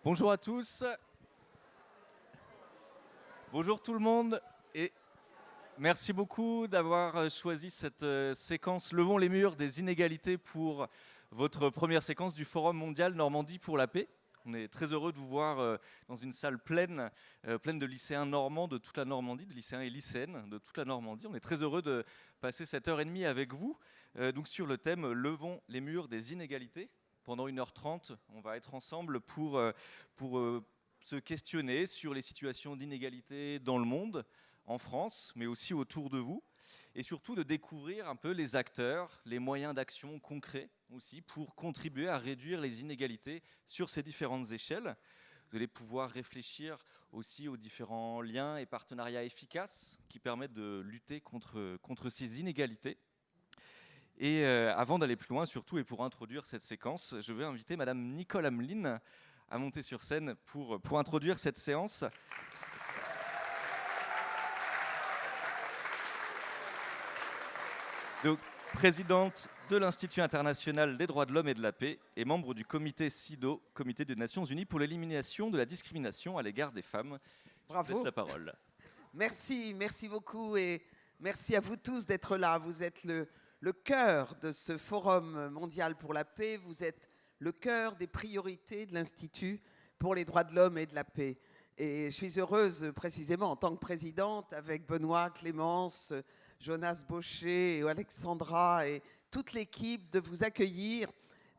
Bonjour à tous, bonjour tout le monde et merci beaucoup d'avoir choisi cette séquence Levons les murs des inégalités pour votre première séquence du Forum mondial Normandie pour la paix. On est très heureux de vous voir dans une salle pleine de lycéens normands de toute la Normandie, de lycéens et lycéennes de toute la Normandie. On est très heureux de passer cette heure et demie avec vous, donc sur le thème Levons les murs des inégalités. Pendant 1h30, on va être ensemble pour se questionner sur les situations d'inégalité dans le monde, en France, mais aussi autour de vous, et surtout de découvrir un peu les acteurs, les moyens d'action concrets aussi pour contribuer à réduire les inégalités sur ces différentes échelles. Vous allez pouvoir réfléchir aussi aux différents liens et partenariats efficaces qui permettent de lutter contre ces inégalités. Et avant d'aller plus loin, surtout, et pour introduire cette séquence, je vais inviter Madame Nicole Hamelin à monter sur scène pour introduire cette séance. Donc, présidente de l'Institut international des droits de l'homme et de la paix et membre du comité CIDO, Comité des Nations Unies pour l'élimination de la discrimination à l'égard des femmes. Bravo. Je vous laisse la parole. Merci beaucoup et merci à vous tous d'être là. Vous êtes le cœur de ce Forum mondial pour la paix. Vous êtes le cœur des priorités de l'Institut pour les droits de l'homme et de la paix. Et je suis heureuse, précisément, en tant que présidente, avec Benoît, Clémence, Jonas Baucher, et Alexandra et toute l'équipe, de vous accueillir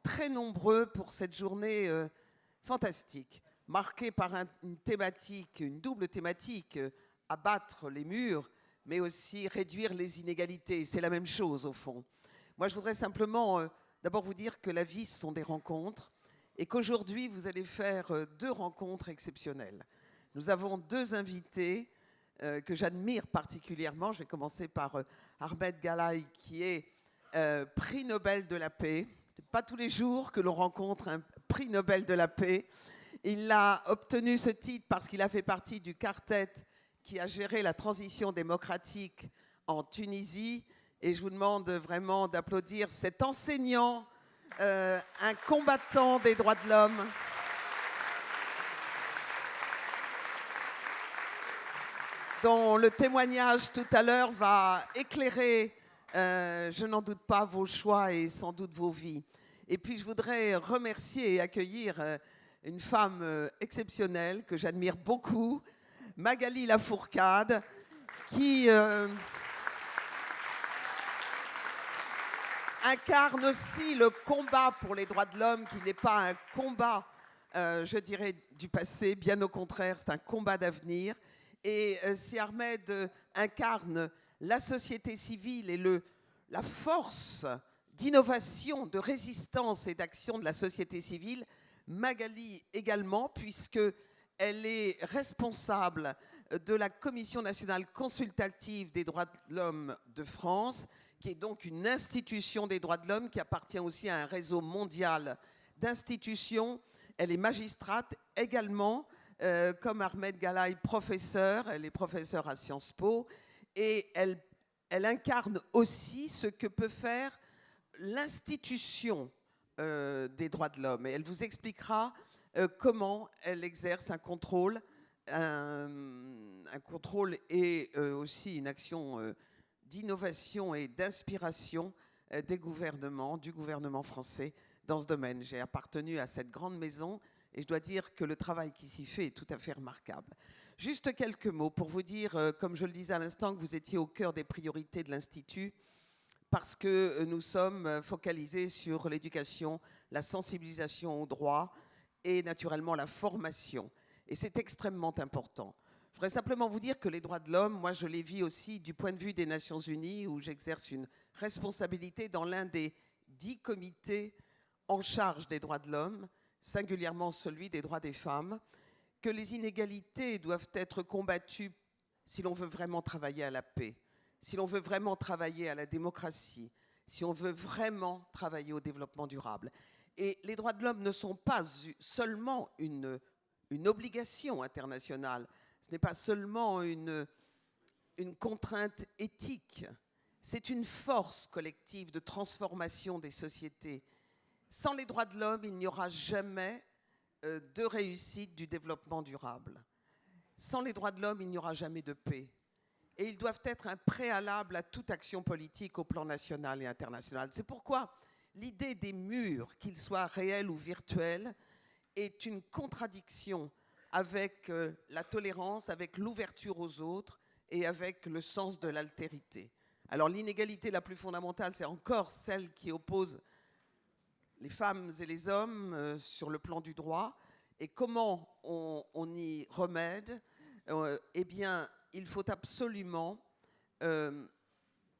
très nombreux pour cette journée fantastique, marquée par une thématique, une double thématique, abattre les murs, mais aussi réduire les inégalités. C'est la même chose, au fond. Moi, je voudrais simplement d'abord vous dire que la vie, ce sont des rencontres, et qu'aujourd'hui, vous allez faire 2 rencontres exceptionnelles. Nous avons 2 invités que j'admire particulièrement. Je vais commencer par Ahmed Galaï, qui est prix Nobel de la paix. Ce n'est pas tous les jours que l'on rencontre un prix Nobel de la paix. Il a obtenu ce titre parce qu'il a fait partie du quartet qui a géré la transition démocratique en Tunisie. Et je vous demande vraiment d'applaudir cet enseignant, un combattant des droits de l'homme. Dont le témoignage tout à l'heure va éclairer, je n'en doute pas, vos choix et sans doute vos vies. Et puis je voudrais remercier et accueillir une femme exceptionnelle que j'admire beaucoup, Magali Lafourcade, qui incarne aussi le combat pour les droits de l'homme, qui n'est pas un combat, je dirais, du passé, bien au contraire, c'est un combat d'avenir. Et si Ahmed incarne la société civile et la force d'innovation, de résistance et d'action de la société civile, Magali également, puisqu'elle est responsable de la Commission nationale consultative des droits de l'homme de France, qui est donc une institution des droits de l'homme qui appartient aussi à un réseau mondial d'institutions. Elle est magistrate également, comme Ahmed Galaï, professeur. Elle est professeure à Sciences Po. Et elle incarne aussi ce que peut faire l'institution des droits de l'homme. Et elle vous expliquera comment elle exerce un contrôle et aussi une action d'innovation et d'inspiration du gouvernement français dans ce domaine. J'ai appartenu à cette grande maison et je dois dire que le travail qui s'y fait est tout à fait remarquable. Juste quelques mots pour vous dire, comme je le disais à l'instant, que vous étiez au cœur des priorités de l'Institut, parce que nous sommes focalisés sur l'éducation, la sensibilisation aux droits et naturellement la formation. Et c'est extrêmement important. Je voudrais simplement vous dire que les droits de l'homme, moi je les vis aussi du point de vue des Nations Unies, où j'exerce une responsabilité dans l'un des 10 comités en charge des droits de l'homme, singulièrement celui des droits des femmes, que les inégalités doivent être combattues si l'on veut vraiment travailler à la paix, si l'on veut vraiment travailler à la démocratie, si on veut vraiment travailler au développement durable. Et les droits de l'homme ne sont pas seulement une obligation internationale, ce n'est pas seulement une contrainte éthique, c'est une force collective de transformation des sociétés. Sans les droits de l'homme, il n'y aura jamais de réussite du développement durable. Sans les droits de l'homme, il n'y aura jamais de paix. Et ils doivent être un préalable à toute action politique au plan national et international. C'est pourquoi l'idée des murs, qu'ils soient réels ou virtuels, est une contradiction avec la tolérance, avec l'ouverture aux autres et avec le sens de l'altérité. Alors l'inégalité la plus fondamentale, c'est encore celle qui oppose les femmes et les hommes sur le plan du droit. Et comment on y remède? Eh bien, il faut absolument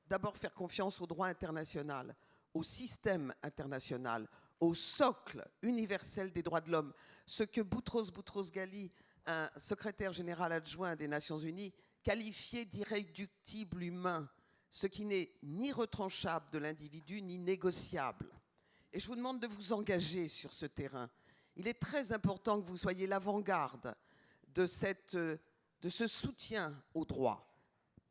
d'abord faire confiance au droit international, au système international, au socle universel des droits de l'homme. Ce que Boutros Boutros-Ghali, un secrétaire général adjoint des Nations Unies, qualifiait d'irréductible humain, ce qui n'est ni retranchable de l'individu, ni négociable. Et je vous demande de vous engager sur ce terrain. Il est très important que vous soyez l'avant-garde de ce soutien au droit.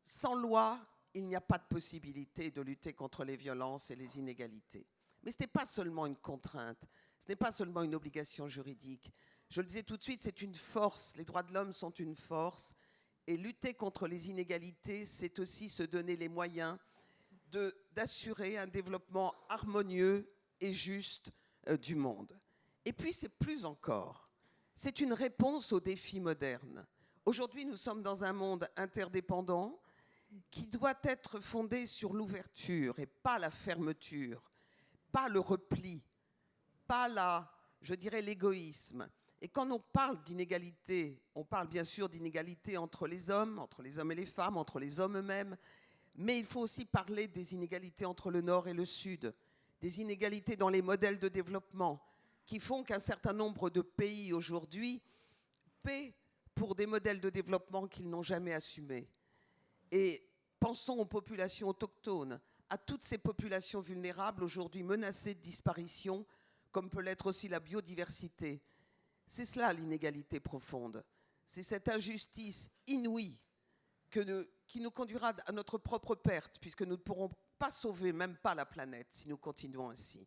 Sans loi, il n'y a pas de possibilité de lutter contre les violences et les inégalités. Mais ce n'est pas seulement une contrainte, ce n'est pas seulement une obligation juridique. Je le disais tout de suite, c'est une force. Les droits de l'homme sont une force. Et lutter contre les inégalités, c'est aussi se donner les moyens d'assurer un développement harmonieux et juste du monde. Et puis, c'est plus encore. C'est une réponse aux défis modernes. Aujourd'hui, nous sommes dans un monde interdépendant qui doit être fondé sur l'ouverture et pas la fermeture, pas le repli, pas je dirais, l'égoïsme. Et quand on parle d'inégalité, on parle bien sûr d'inégalité entre les hommes et les femmes, entre les hommes eux-mêmes, mais il faut aussi parler des inégalités entre le Nord et le Sud, des inégalités dans les modèles de développement qui font qu'un certain nombre de pays aujourd'hui paient pour des modèles de développement qu'ils n'ont jamais assumés. Et pensons aux populations autochtones, à toutes ces populations vulnérables aujourd'hui menacées de disparition, comme peut l'être aussi la biodiversité. C'est cela l'inégalité profonde. C'est cette injustice inouïe qui nous conduira à notre propre perte, puisque nous ne pourrons pas sauver, même pas la planète, si nous continuons ainsi.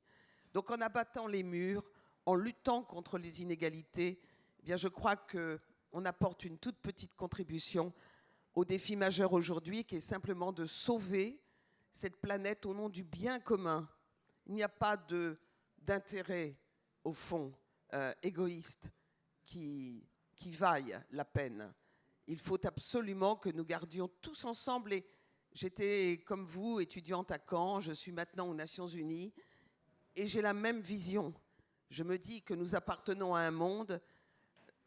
Donc en abattant les murs, en luttant contre les inégalités, eh bien, je crois qu'on apporte une toute petite contribution au défi majeur aujourd'hui, qui est simplement de sauver cette planète au nom du bien commun. Il n'y a pas d'intérêt, au fond, égoïste qui vaille la peine. Il faut absolument que nous gardions tous ensemble. Et j'étais, comme vous, étudiante à Caen, je suis maintenant aux Nations Unies, et j'ai la même vision. Je me dis que nous appartenons à un monde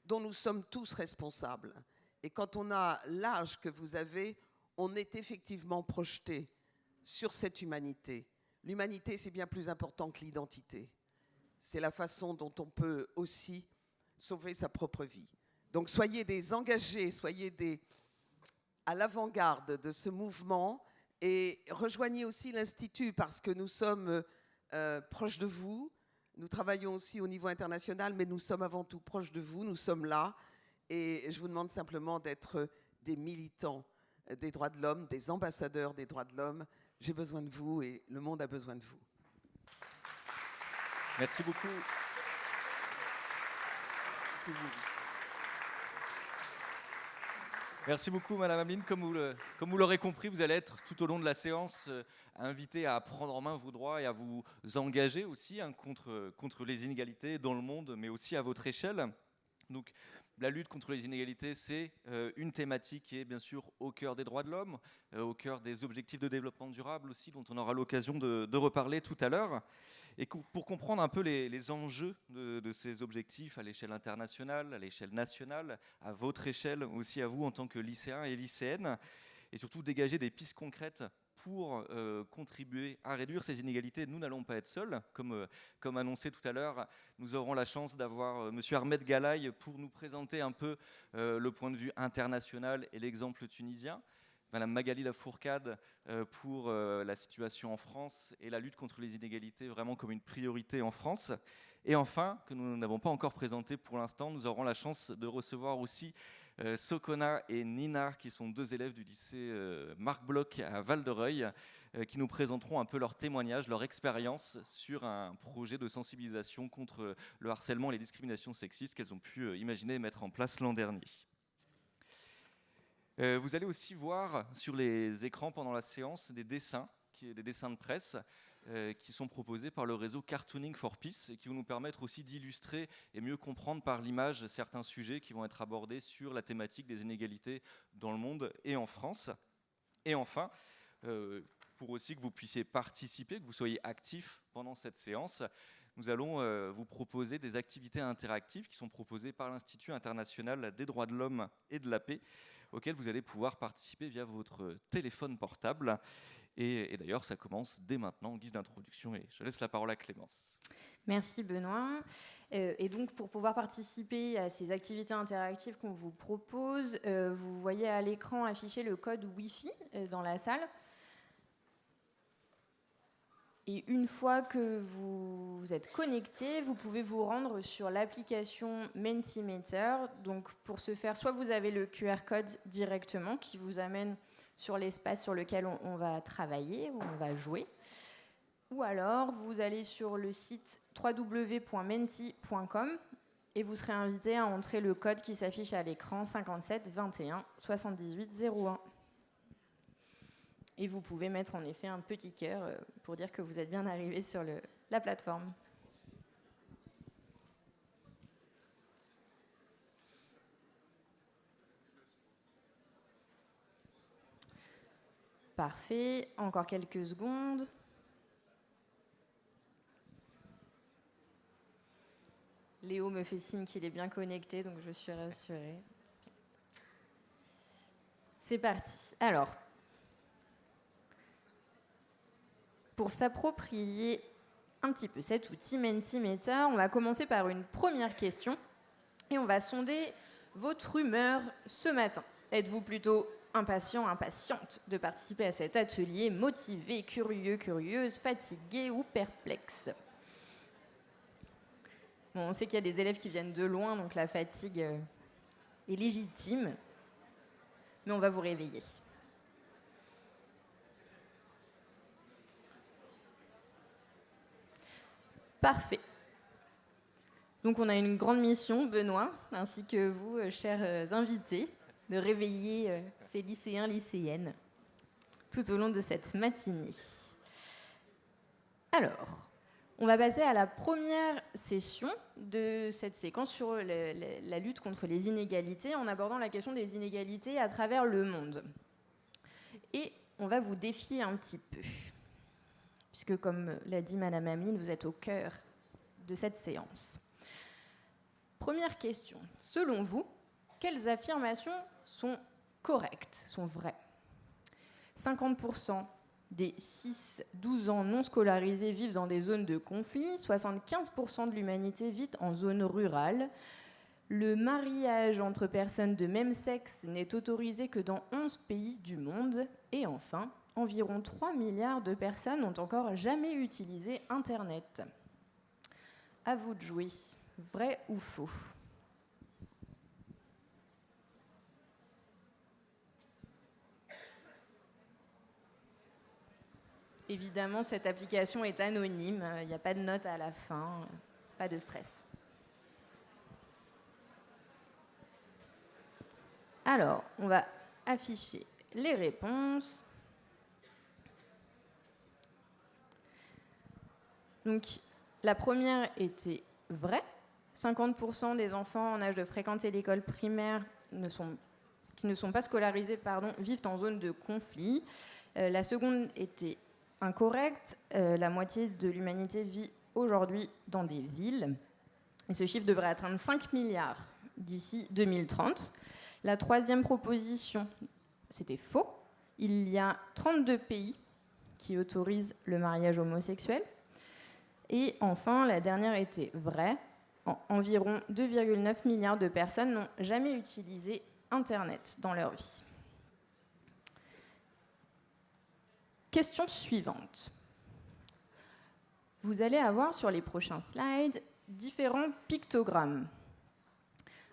dont nous sommes tous responsables. Et quand on a l'âge que vous avez, on est effectivement projeté sur cette humanité. L'humanité, c'est bien plus important que l'identité. C'est la façon dont on peut aussi sauver sa propre vie. Donc soyez des engagés, soyez à l'avant-garde de ce mouvement et rejoignez aussi l'Institut parce que nous sommes proches de vous. Nous travaillons aussi au niveau international, mais nous sommes avant tout proches de vous, nous sommes là. Et je vous demande simplement d'être des militants des droits de l'homme, des ambassadeurs des droits de l'homme. J'ai besoin de vous et le monde a besoin de vous. Merci beaucoup. Merci beaucoup, Madame Ameline. Comme vous l'aurez compris, vous allez être tout au long de la séance invité à prendre en main vos droits et à vous engager aussi contre les inégalités dans le monde, mais aussi à votre échelle. Donc, la lutte contre les inégalités, c'est une thématique qui est bien sûr au cœur des droits de l'homme, au cœur des objectifs de développement durable aussi, dont on aura l'occasion de reparler tout à l'heure. Et pour comprendre un peu les enjeux de ces objectifs à l'échelle internationale, à l'échelle nationale, à votre échelle aussi à vous en tant que lycéens et lycéennes, et surtout dégager des pistes concrètes pour contribuer à réduire ces inégalités, nous n'allons pas être seuls. Comme annoncé tout à l'heure, nous aurons la chance d'avoir M. Ahmed Galaï pour nous présenter un peu le point de vue international et l'exemple tunisien. Madame Magali Lafourcade pour la situation en France et la lutte contre les inégalités vraiment comme une priorité en France. Et enfin, que nous n'avons pas encore présenté pour l'instant, nous aurons la chance de recevoir aussi Sokona et Nina, qui sont deux élèves du lycée Marc Bloch à Val-de-Reuil, qui nous présenteront un peu leur témoignage, leur expérience sur un projet de sensibilisation contre le harcèlement et les discriminations sexistes qu'elles ont pu imaginer et mettre en place l'an dernier. Vous allez aussi voir sur les écrans pendant la séance des dessins de presse qui sont proposés par le réseau Cartooning for Peace et qui vont nous permettre aussi d'illustrer et mieux comprendre par l'image certains sujets qui vont être abordés sur la thématique des inégalités dans le monde et en France. Et enfin, pour aussi que vous puissiez participer, que vous soyez actifs pendant cette séance, nous allons vous proposer des activités interactives qui sont proposées par l'Institut international des droits de l'homme et de la paix, auxquelles vous allez pouvoir participer via votre téléphone portable. Et d'ailleurs, ça commence dès maintenant en guise d'introduction. Et je laisse la parole à Clémence. Merci Benoît. Et donc, pour pouvoir participer à ces activités interactives qu'on vous propose, vous voyez à l'écran afficher le code Wi-Fi dans la salle. Et une fois que vous êtes connecté, vous pouvez vous rendre sur l'application Mentimeter. Donc, pour ce faire, soit vous avez le QR code directement qui vous amène sur l'espace sur lequel on va travailler, où on va jouer. Ou alors, vous allez sur le site www.menti.com et vous serez invité à entrer le code qui s'affiche à l'écran 57 21 78 01. Et vous pouvez mettre en effet un petit cœur pour dire que vous êtes bien arrivé sur la plateforme. Parfait. Encore quelques secondes. Léo me fait signe qu'il est bien connecté, donc je suis rassurée. C'est parti. Alors, pour s'approprier un petit peu cet outil Mentimeter, on va commencer par une première question et on va sonder votre humeur ce matin. Êtes-vous plutôt impatient, impatiente de participer à cet atelier, motivé, curieux, curieuse, fatigué ou perplexe? Bon, on sait qu'il y a des élèves qui viennent de loin, donc la fatigue est légitime, mais on va vous réveiller. Parfait. Donc on a une grande mission, Benoît, ainsi que vous, chers invités, de réveiller ces lycéens, lycéennes, tout au long de cette matinée. Alors, on va passer à la première session de cette séquence sur la lutte contre les inégalités, en abordant la question des inégalités à travers le monde. Et on va vous défier un petit peu, puisque comme l'a dit Madame Ameline, vous êtes au cœur de cette séance. Première question. Selon vous, quelles affirmations sont correctes, sont vraies? 50% des 6-12 ans non scolarisés vivent dans des zones de conflit, 75% de l'humanité vit en zone rurale. Le mariage entre personnes de même sexe n'est autorisé que dans 11 pays du monde. Et enfin, environ 3 milliards de personnes n'ont encore jamais utilisé Internet. À vous de jouer. Vrai ou faux? Évidemment, cette application est anonyme. Il n'y a pas de note à la fin. Pas de stress. Alors, on va afficher les réponses. Donc, la première était vraie. 50% des enfants en âge de fréquenter l'école primaire qui ne sont pas scolarisés vivent en zone de conflit. La seconde était incorrecte. La moitié de l'humanité vit aujourd'hui dans des villes. Et ce chiffre devrait atteindre 5 milliards d'ici 2030. La troisième proposition, c'était faux. Il y a 32 pays qui autorisent le mariage homosexuel. Et enfin, la dernière était vraie. Environ 2,9 milliards de personnes n'ont jamais utilisé Internet dans leur vie. Question suivante. Vous allez avoir sur les prochains slides différents pictogrammes,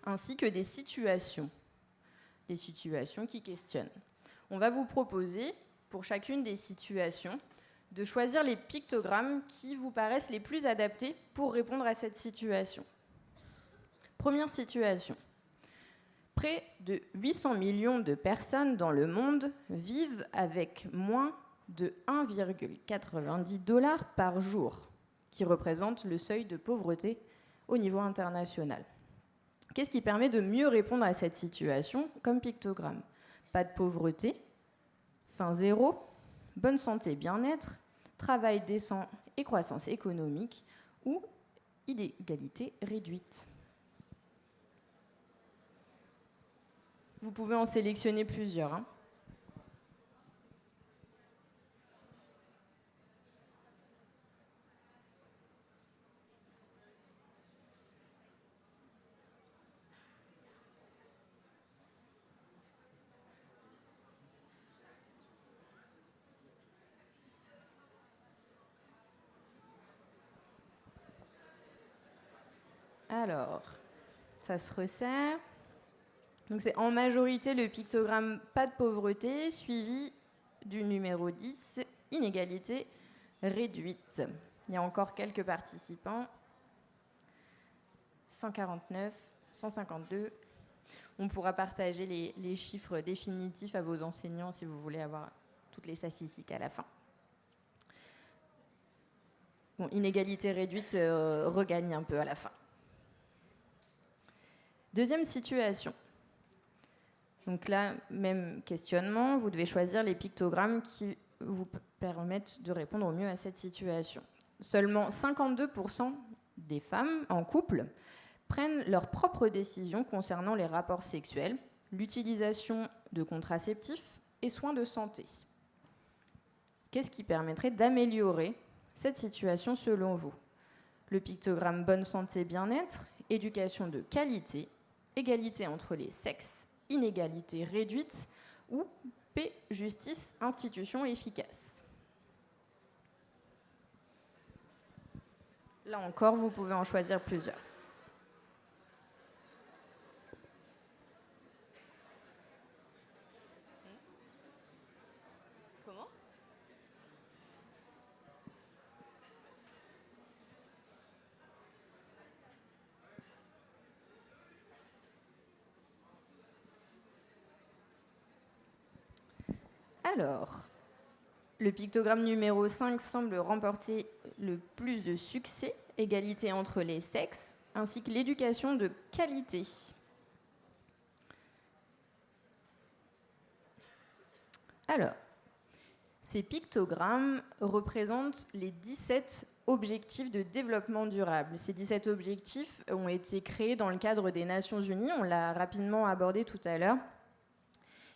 ainsi que des situations qui questionnent. On va vous proposer pour chacune des situations, de choisir les pictogrammes qui vous paraissent les plus adaptés pour répondre à cette situation. Première situation. Près de 800 millions de personnes dans le monde vivent avec moins de 1,90 $ par jour, qui représente le seuil de pauvreté au niveau international. Qu'est-ce qui permet de mieux répondre à cette situation comme pictogramme? Pas de pauvreté, faim zéro, bonne santé, bien-être, travail décent et croissance économique, ou inégalité réduite. Vous pouvez en sélectionner plusieurs, hein. Alors, ça se resserre. Donc c'est en majorité le pictogramme pas de pauvreté, suivi du numéro 10, inégalité réduite. Il y a encore quelques participants. 149, 152. On pourra partager les chiffres définitifs à vos enseignants si vous voulez avoir toutes les statistiques à la fin. Bon, inégalité réduite regagne un peu à la fin. Deuxième situation. Donc là, même questionnement, vous devez choisir les pictogrammes qui vous permettent de répondre au mieux à cette situation. Seulement 52% des femmes en couple prennent leurs propres décisions concernant les rapports sexuels, l'utilisation de contraceptifs et soins de santé. Qu'est-ce qui permettrait d'améliorer cette situation selon vous? Le pictogramme bonne santé, bien-être, éducation de qualité, égalité entre les sexes, inégalité réduite ou P, justice, institution efficace. Là encore, vous pouvez en choisir plusieurs. Comment ? Alors, le pictogramme numéro 5 semble remporter le plus de succès, égalité entre les sexes, ainsi que l'éducation de qualité. Alors, ces pictogrammes représentent les 17 objectifs de développement durable. Ces 17 objectifs ont été créés dans le cadre des Nations Unies, on l'a rapidement abordé tout à l'heure.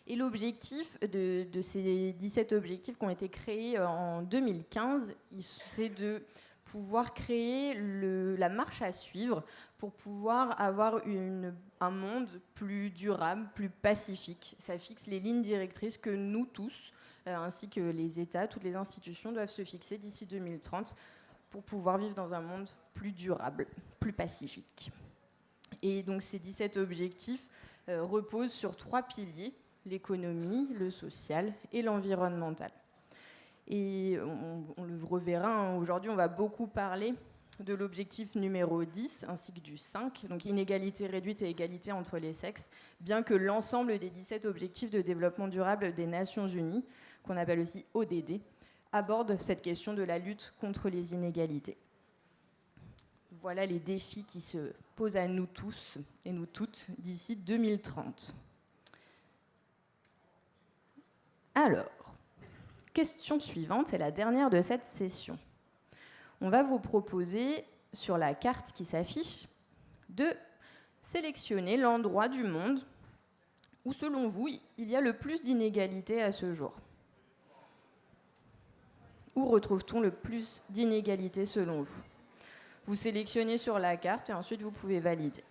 Et l'objectif de ces 17 objectifs qui ont été créés en 2015, c'est de pouvoir créer la marche à suivre pour pouvoir avoir un monde plus durable, plus pacifique. Ça fixe les lignes directrices que nous tous, ainsi que les États, toutes les institutions doivent se fixer d'ici 2030 pour pouvoir vivre dans un monde plus durable, plus pacifique. Et donc ces 17 objectifs reposent sur 3 piliers: l'économie, le social et l'environnemental. Et on le reverra, hein, aujourd'hui on va beaucoup parler de l'objectif numéro 10 ainsi que du 5, donc inégalité réduite et égalité entre les sexes, bien que l'ensemble des 17 objectifs de développement durable des Nations Unies, qu'on appelle aussi ODD, aborde cette question de la lutte contre les inégalités. Voilà les défis qui se posent à nous tous et nous toutes d'ici 2030. Alors, question suivante, c'est la dernière de cette session. On va vous proposer, sur la carte qui s'affiche, de sélectionner l'endroit du monde où, selon vous, il y a le plus d'inégalités à ce jour. Où retrouve-t-on le plus d'inégalités selon vous? Vous sélectionnez sur la carte et ensuite vous pouvez valider.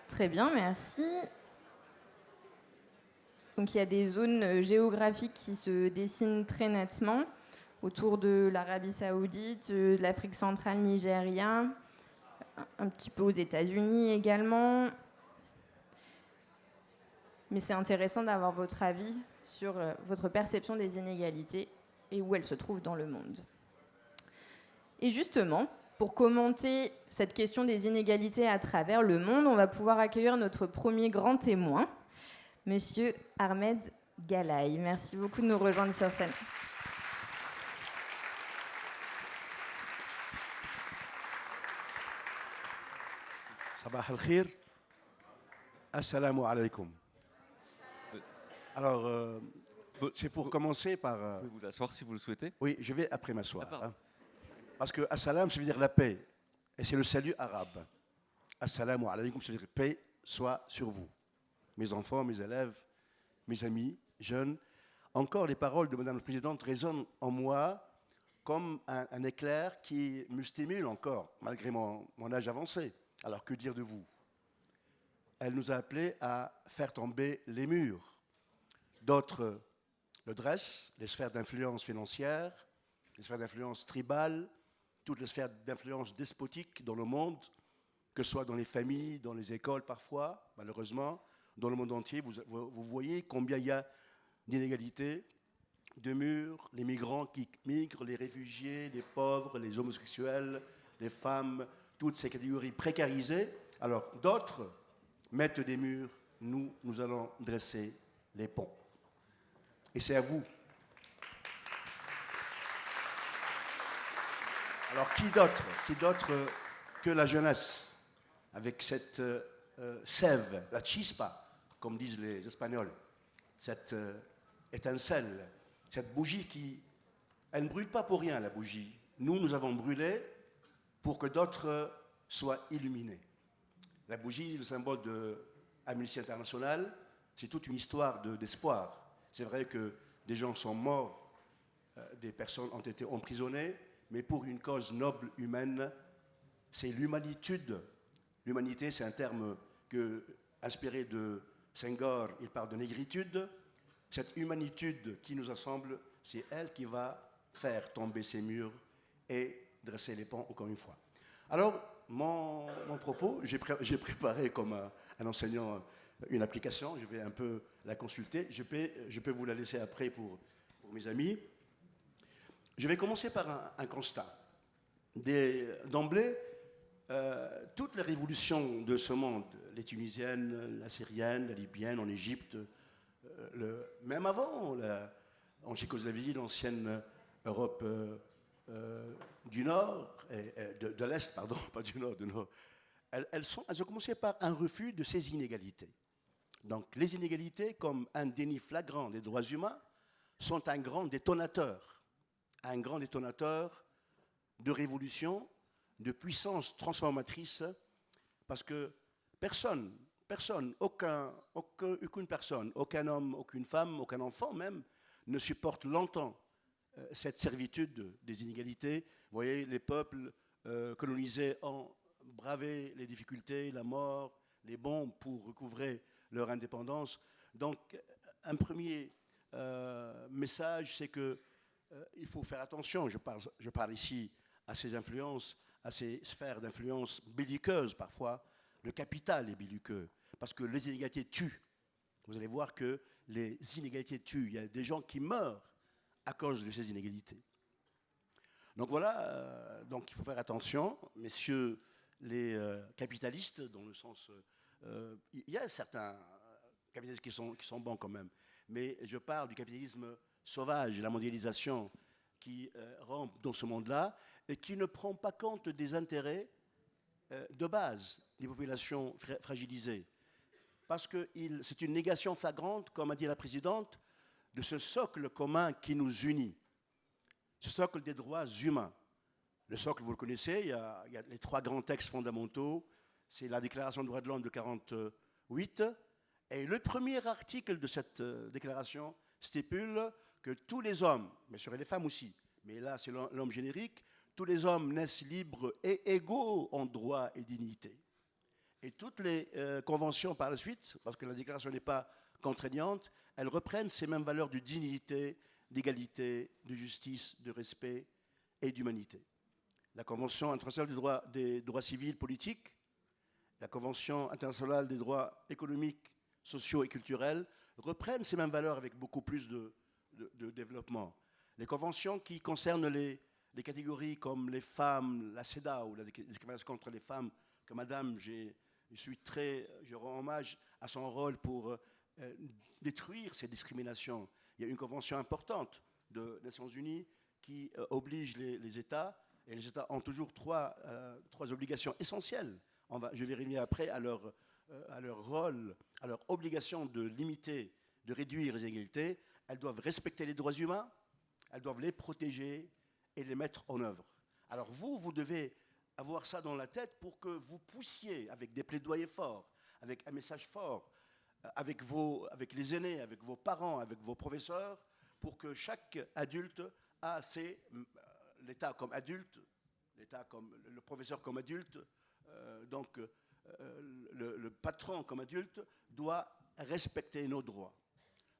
Très bien, merci. Donc il y a des zones géographiques qui se dessinent très nettement autour de l'Arabie Saoudite, de l'Afrique centrale, Nigeria, un petit peu aux États-Unis également. Mais c'est intéressant d'avoir votre avis sur votre perception des inégalités et où elles se trouvent dans le monde. Et justement, pour commenter cette question des inégalités à travers le monde, on va pouvoir accueillir notre premier grand témoin, Monsieur Ahmed Galaï. Merci beaucoup de nous rejoindre sur scène. Sabah al-Khir. Assalamu alaikum. Alors, c'est pour commencer par... Vous pouvez vous asseoir si vous le souhaitez. Oui, je vais après m'asseoir. Parce que assalam, ça veut dire la paix. Et c'est le salut arabe. Assalamu alaikum, ça veut dire paix soit sur vous. Mes enfants, mes élèves, mes amis, jeunes. Encore les paroles de Madame la Présidente résonnent en moi comme un éclair qui me stimule encore, malgré mon âge avancé. Alors que dire de vous? Elle nous a appelés à faire tomber les murs. D'autres le dressent, les sphères d'influence financière, les sphères d'influence tribale, toutes les sphères d'influence despotique dans le monde, que ce soit dans les familles, dans les écoles parfois, malheureusement, dans le monde entier. Vous voyez combien il y a d'inégalités, de murs, les migrants qui migrent, les réfugiés, les pauvres, les homosexuels, les femmes, toutes ces catégories précarisées. Alors d'autres mettent des murs, nous allons dresser les ponts. Et c'est à vous. Alors qui d'autre que la jeunesse, avec cette sève, la chispa, comme disent les Espagnols, cette étincelle, cette bougie qui, elle ne brûle pas pour rien, la bougie. Nous avons brûlé pour que d'autres soient illuminés. La bougie, le symbole de Amnesty International, c'est toute une histoire d'espoir. C'est vrai que des gens sont morts, des personnes ont été emprisonnées, mais pour une cause noble humaine, c'est l'humanitude. L'humanité, c'est un terme inspiré de Senghor, il parle de négritude. Cette humanitude qui nous assemble, c'est elle qui va faire tomber ces murs et dresser les ponts, encore une fois. Alors, mon propos, j'ai préparé comme un enseignant une application, je vais un peu la consulter, je peux vous la laisser après pour mes amis. Je vais commencer par un constat. D'emblée, toutes les révolutions de ce monde, les tunisiennes, la syrienne, la libyenne, en Égypte, même avant, en Tchécoslovaquie, l'ancienne Europe du Nord, de l'Est, pardon, pas du Nord, du Nord, elles ont commencé par un refus de ces inégalités. Donc les inégalités, comme un déni flagrant des droits humains, sont un grand détonateur de révolution, de puissance transformatrice, parce que aucune personne, aucun homme, aucune femme, aucun enfant même, ne supporte longtemps cette servitude des inégalités. Vous voyez, les peuples colonisés ont bravé les difficultés, la mort, les bombes pour recouvrer leur indépendance. Donc, un premier message, c'est qu'il faut faire attention. Je parle ici à ces influences, à ces sphères d'influence belliqueuses parfois. Le capital est belliqueux, parce que les inégalités tuent. Vous allez voir que les inégalités tuent. Il y a des gens qui meurent à cause de ces inégalités. Donc voilà, donc il faut faire attention, messieurs les capitalistes, dans le sens... il y a certains capitalistes qui sont bons quand même, mais je parle du capitalisme sauvage, la mondialisation qui rampe dans ce monde-là et qui ne prend pas compte des intérêts de base des populations fragilisées. Parce que c'est une négation flagrante, comme a dit la présidente, de ce socle commun qui nous unit, ce socle des droits humains. Le socle, vous le connaissez, il y a les 3 grands textes fondamentaux, c'est la Déclaration des droits de l'homme de 1948, et le premier article de cette déclaration stipule que tous les hommes, mais sur les femmes aussi, mais là c'est l'homme générique, tous les hommes naissent libres et égaux en droit et dignité. Et toutes les conventions par la suite, parce que la déclaration n'est pas contraignante, elles reprennent ces mêmes valeurs de dignité, d'égalité, de justice, de respect et d'humanité. La Convention internationale des droits civils politiques, la Convention internationale des droits économiques, sociaux et culturels reprennent ces mêmes valeurs avec beaucoup plus de développement. Les conventions qui concernent les catégories comme les femmes, la CEDAW, la discrimination contre les femmes, que madame, je rends hommage à son rôle pour détruire ces discriminations. Il y a une convention importante des Nations Unies qui oblige les États, et les États ont toujours trois obligations essentielles. Je vais revenir après à leur rôle, à leur obligation de limiter, de réduire les inégalités. Elles doivent respecter les droits humains, elles doivent les protéger et les mettre en œuvre. Alors vous devez avoir ça dans la tête pour que vous poussiez avec des plaidoyers forts, avec un message fort, avec les aînés, avec vos parents, avec vos professeurs, pour que chaque adulte a l'État comme adulte, le professeur comme adulte, donc le patron comme adulte doit respecter nos droits,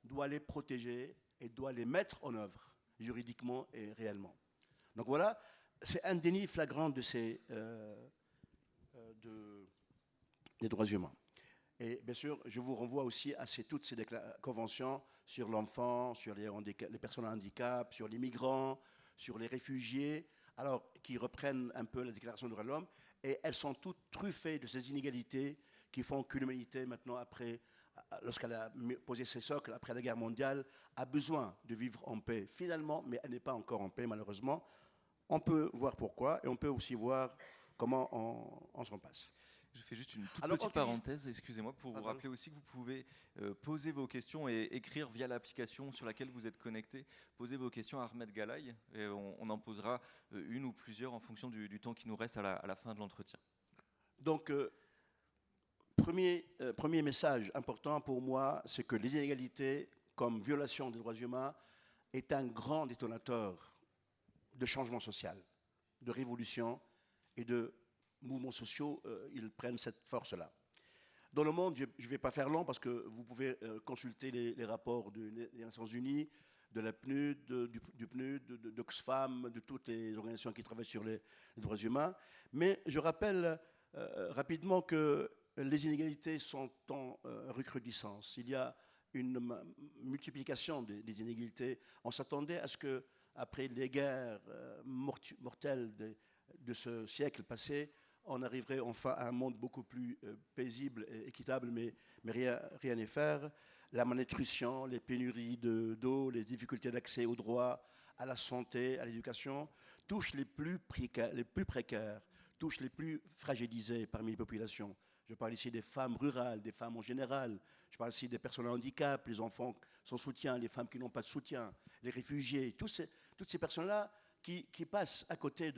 doit les protéger et doit les mettre en œuvre juridiquement et réellement. Donc voilà, c'est un déni flagrant des droits humains. Et bien sûr, je vous renvoie aussi à toutes ces conventions sur l'enfant, sur les personnes à handicap, sur les migrants, sur les réfugiés, alors qui reprennent un peu la Déclaration des droits de l'homme, et elles sont toutes truffées de ces inégalités qui font que l'humanité, maintenant, lorsqu'elle a posé ses socles après la guerre mondiale, a besoin de vivre en paix, finalement, mais elle n'est pas encore en paix, malheureusement. On peut voir pourquoi, et on peut aussi voir comment on s'en passe. Je fais juste une petite parenthèse, excusez-moi, pour vous rappeler aussi que vous pouvez poser vos questions et écrire via l'application sur laquelle vous êtes connecté. Posez vos questions à Ahmed Galaï et on en posera une ou plusieurs en fonction du temps qui nous reste à la fin de l'entretien. Donc, premier message important pour moi, c'est que les inégalités, comme violation des droits humains, est un grand détonateur de changement social, de révolution et de mouvements sociaux, ils prennent cette force-là. Dans le monde, je ne vais pas faire long parce que vous pouvez consulter les rapports des Nations Unies, de la PNUD, du PNUD, d'Oxfam, de toutes les organisations qui travaillent sur les droits humains. Mais je rappelle rapidement que les inégalités sont en recrudescence. Il y a une multiplication des inégalités. On s'attendait à ce que, après les guerres mortelles de ce siècle passé, on arriverait enfin à un monde beaucoup plus paisible et équitable, mais rien n'est faire. La malnutrition, les pénuries d'eau, les difficultés d'accès aux droits, à la santé, à l'éducation, touchent les plus précaires, touchent les plus fragilisés parmi les populations. Je parle ici des femmes rurales, des femmes en général. Je parle ici des personnes à handicap, les enfants sans soutien, les femmes qui n'ont pas de soutien, les réfugiés, toutes ces personnes-là qui passent à côté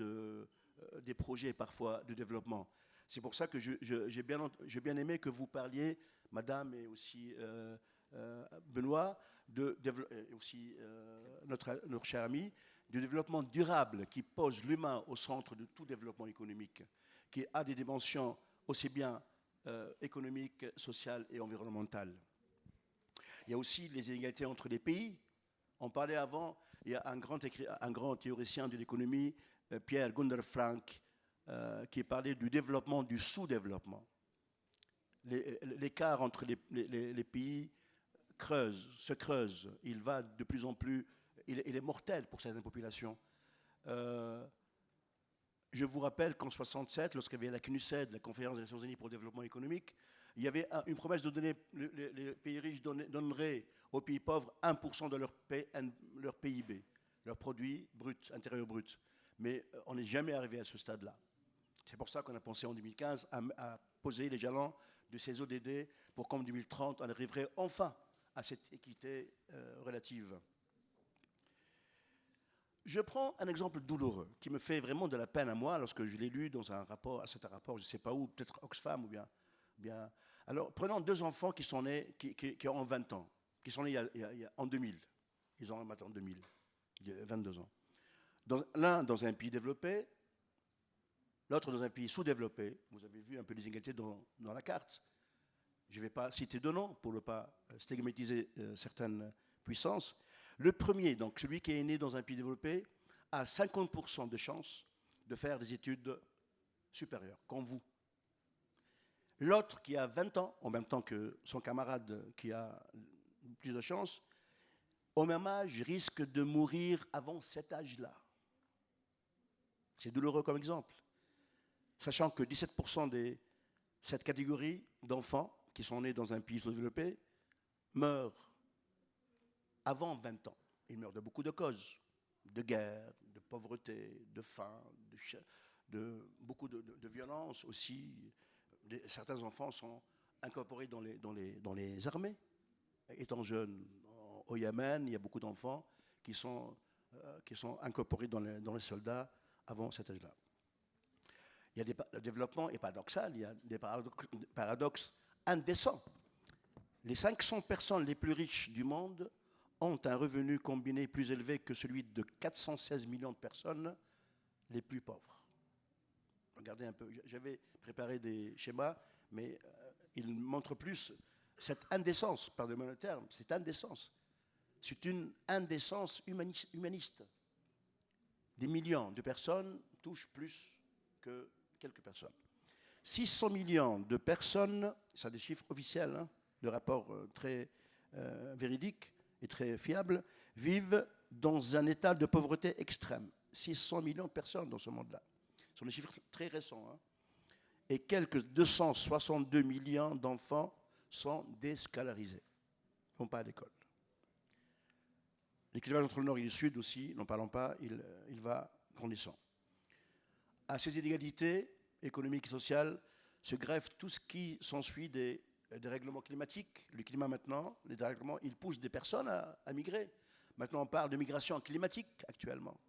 des projets parfois de développement. C'est pour ça que j'ai bien aimé que vous parliez, madame, et aussi Benoît, et aussi notre cher ami, du développement durable qui pose l'humain au centre de tout développement économique, qui a des dimensions aussi bien économiques, sociales et environnementales. Il y a aussi les inégalités entre les pays. On parlait avant, il y a un grand théoricien de l'économie, Pierre Gunder Frank, qui parlait du développement, du sous-développement. L'écart entre les pays se creuse. Il va de plus en plus, il est mortel pour certaines populations. Je vous rappelle qu'en 1967, lorsqu'il y avait la CNUSED, la Conférence des Nations Unies pour le développement économique, il y avait une promesse de donner, les pays riches donneraient aux pays pauvres 1% de leur PIB, leur produit intérieur brut. Mais on n'est jamais arrivé à ce stade-là. C'est pour ça qu'on a pensé en 2015 à poser les jalons de ces ODD pour qu'en 2030, on arriverait enfin à cette équité relative. Je prends un exemple douloureux qui me fait vraiment de la peine à moi lorsque je l'ai lu dans un rapport, je ne sais pas où, peut-être Oxfam ou bien. Alors, prenons deux enfants qui sont nés, qui ont 20 ans, qui sont nés en 2000. Ils ont maintenant 2000, 22 ans. L'un dans un pays développé, l'autre dans un pays sous-développé. Vous avez vu un peu les inégalités dans la carte. Je ne vais pas citer de nom pour ne pas stigmatiser certaines puissances. Le premier, donc celui qui est né dans un pays développé, a 50% de chances de faire des études supérieures, comme vous. L'autre qui a 20 ans, en même temps que son camarade qui a plus de chances, au même âge, risque de mourir avant cet âge-là. C'est douloureux comme exemple. Sachant que 17% de cette catégorie d'enfants qui sont nés dans un pays sous-développé meurent avant 20 ans. Ils meurent de beaucoup de causes, de guerre, de pauvreté, de faim, de beaucoup de violence aussi. Certains enfants sont incorporés dans les armées. Étant jeune au Yémen, il y a beaucoup d'enfants qui sont incorporés dans les soldats avant cet âge-là. Le développement est paradoxal, il y a des paradoxes indécents. Les 500 personnes les plus riches du monde ont un revenu combiné plus élevé que celui de 416 millions de personnes les plus pauvres. Regardez un peu, j'avais préparé des schémas, mais ils montrent plus cette indécence, pardonnez-moi le terme, cette indécence. C'est une indécence humaniste. Des millions de personnes touchent plus que quelques personnes. 600 millions de personnes, ça des chiffres officiels, hein, de rapports très véridiques et très fiables, vivent dans un état de pauvreté extrême. 600 millions de personnes dans ce monde-là. Ce sont des chiffres très récents. Hein. Et quelques 262 millions d'enfants sont déscolarisés. Ils ne vont pas à l'école. L'équilibre entre le Nord et le Sud aussi, n'en parlons pas, il va grandissant. À ces inégalités économiques et sociales se greffe tout ce qui s'ensuit des règlements climatiques. Le climat maintenant, les dérèglements, ils poussent des personnes à migrer. Maintenant, on parle de migration climatique actuellement.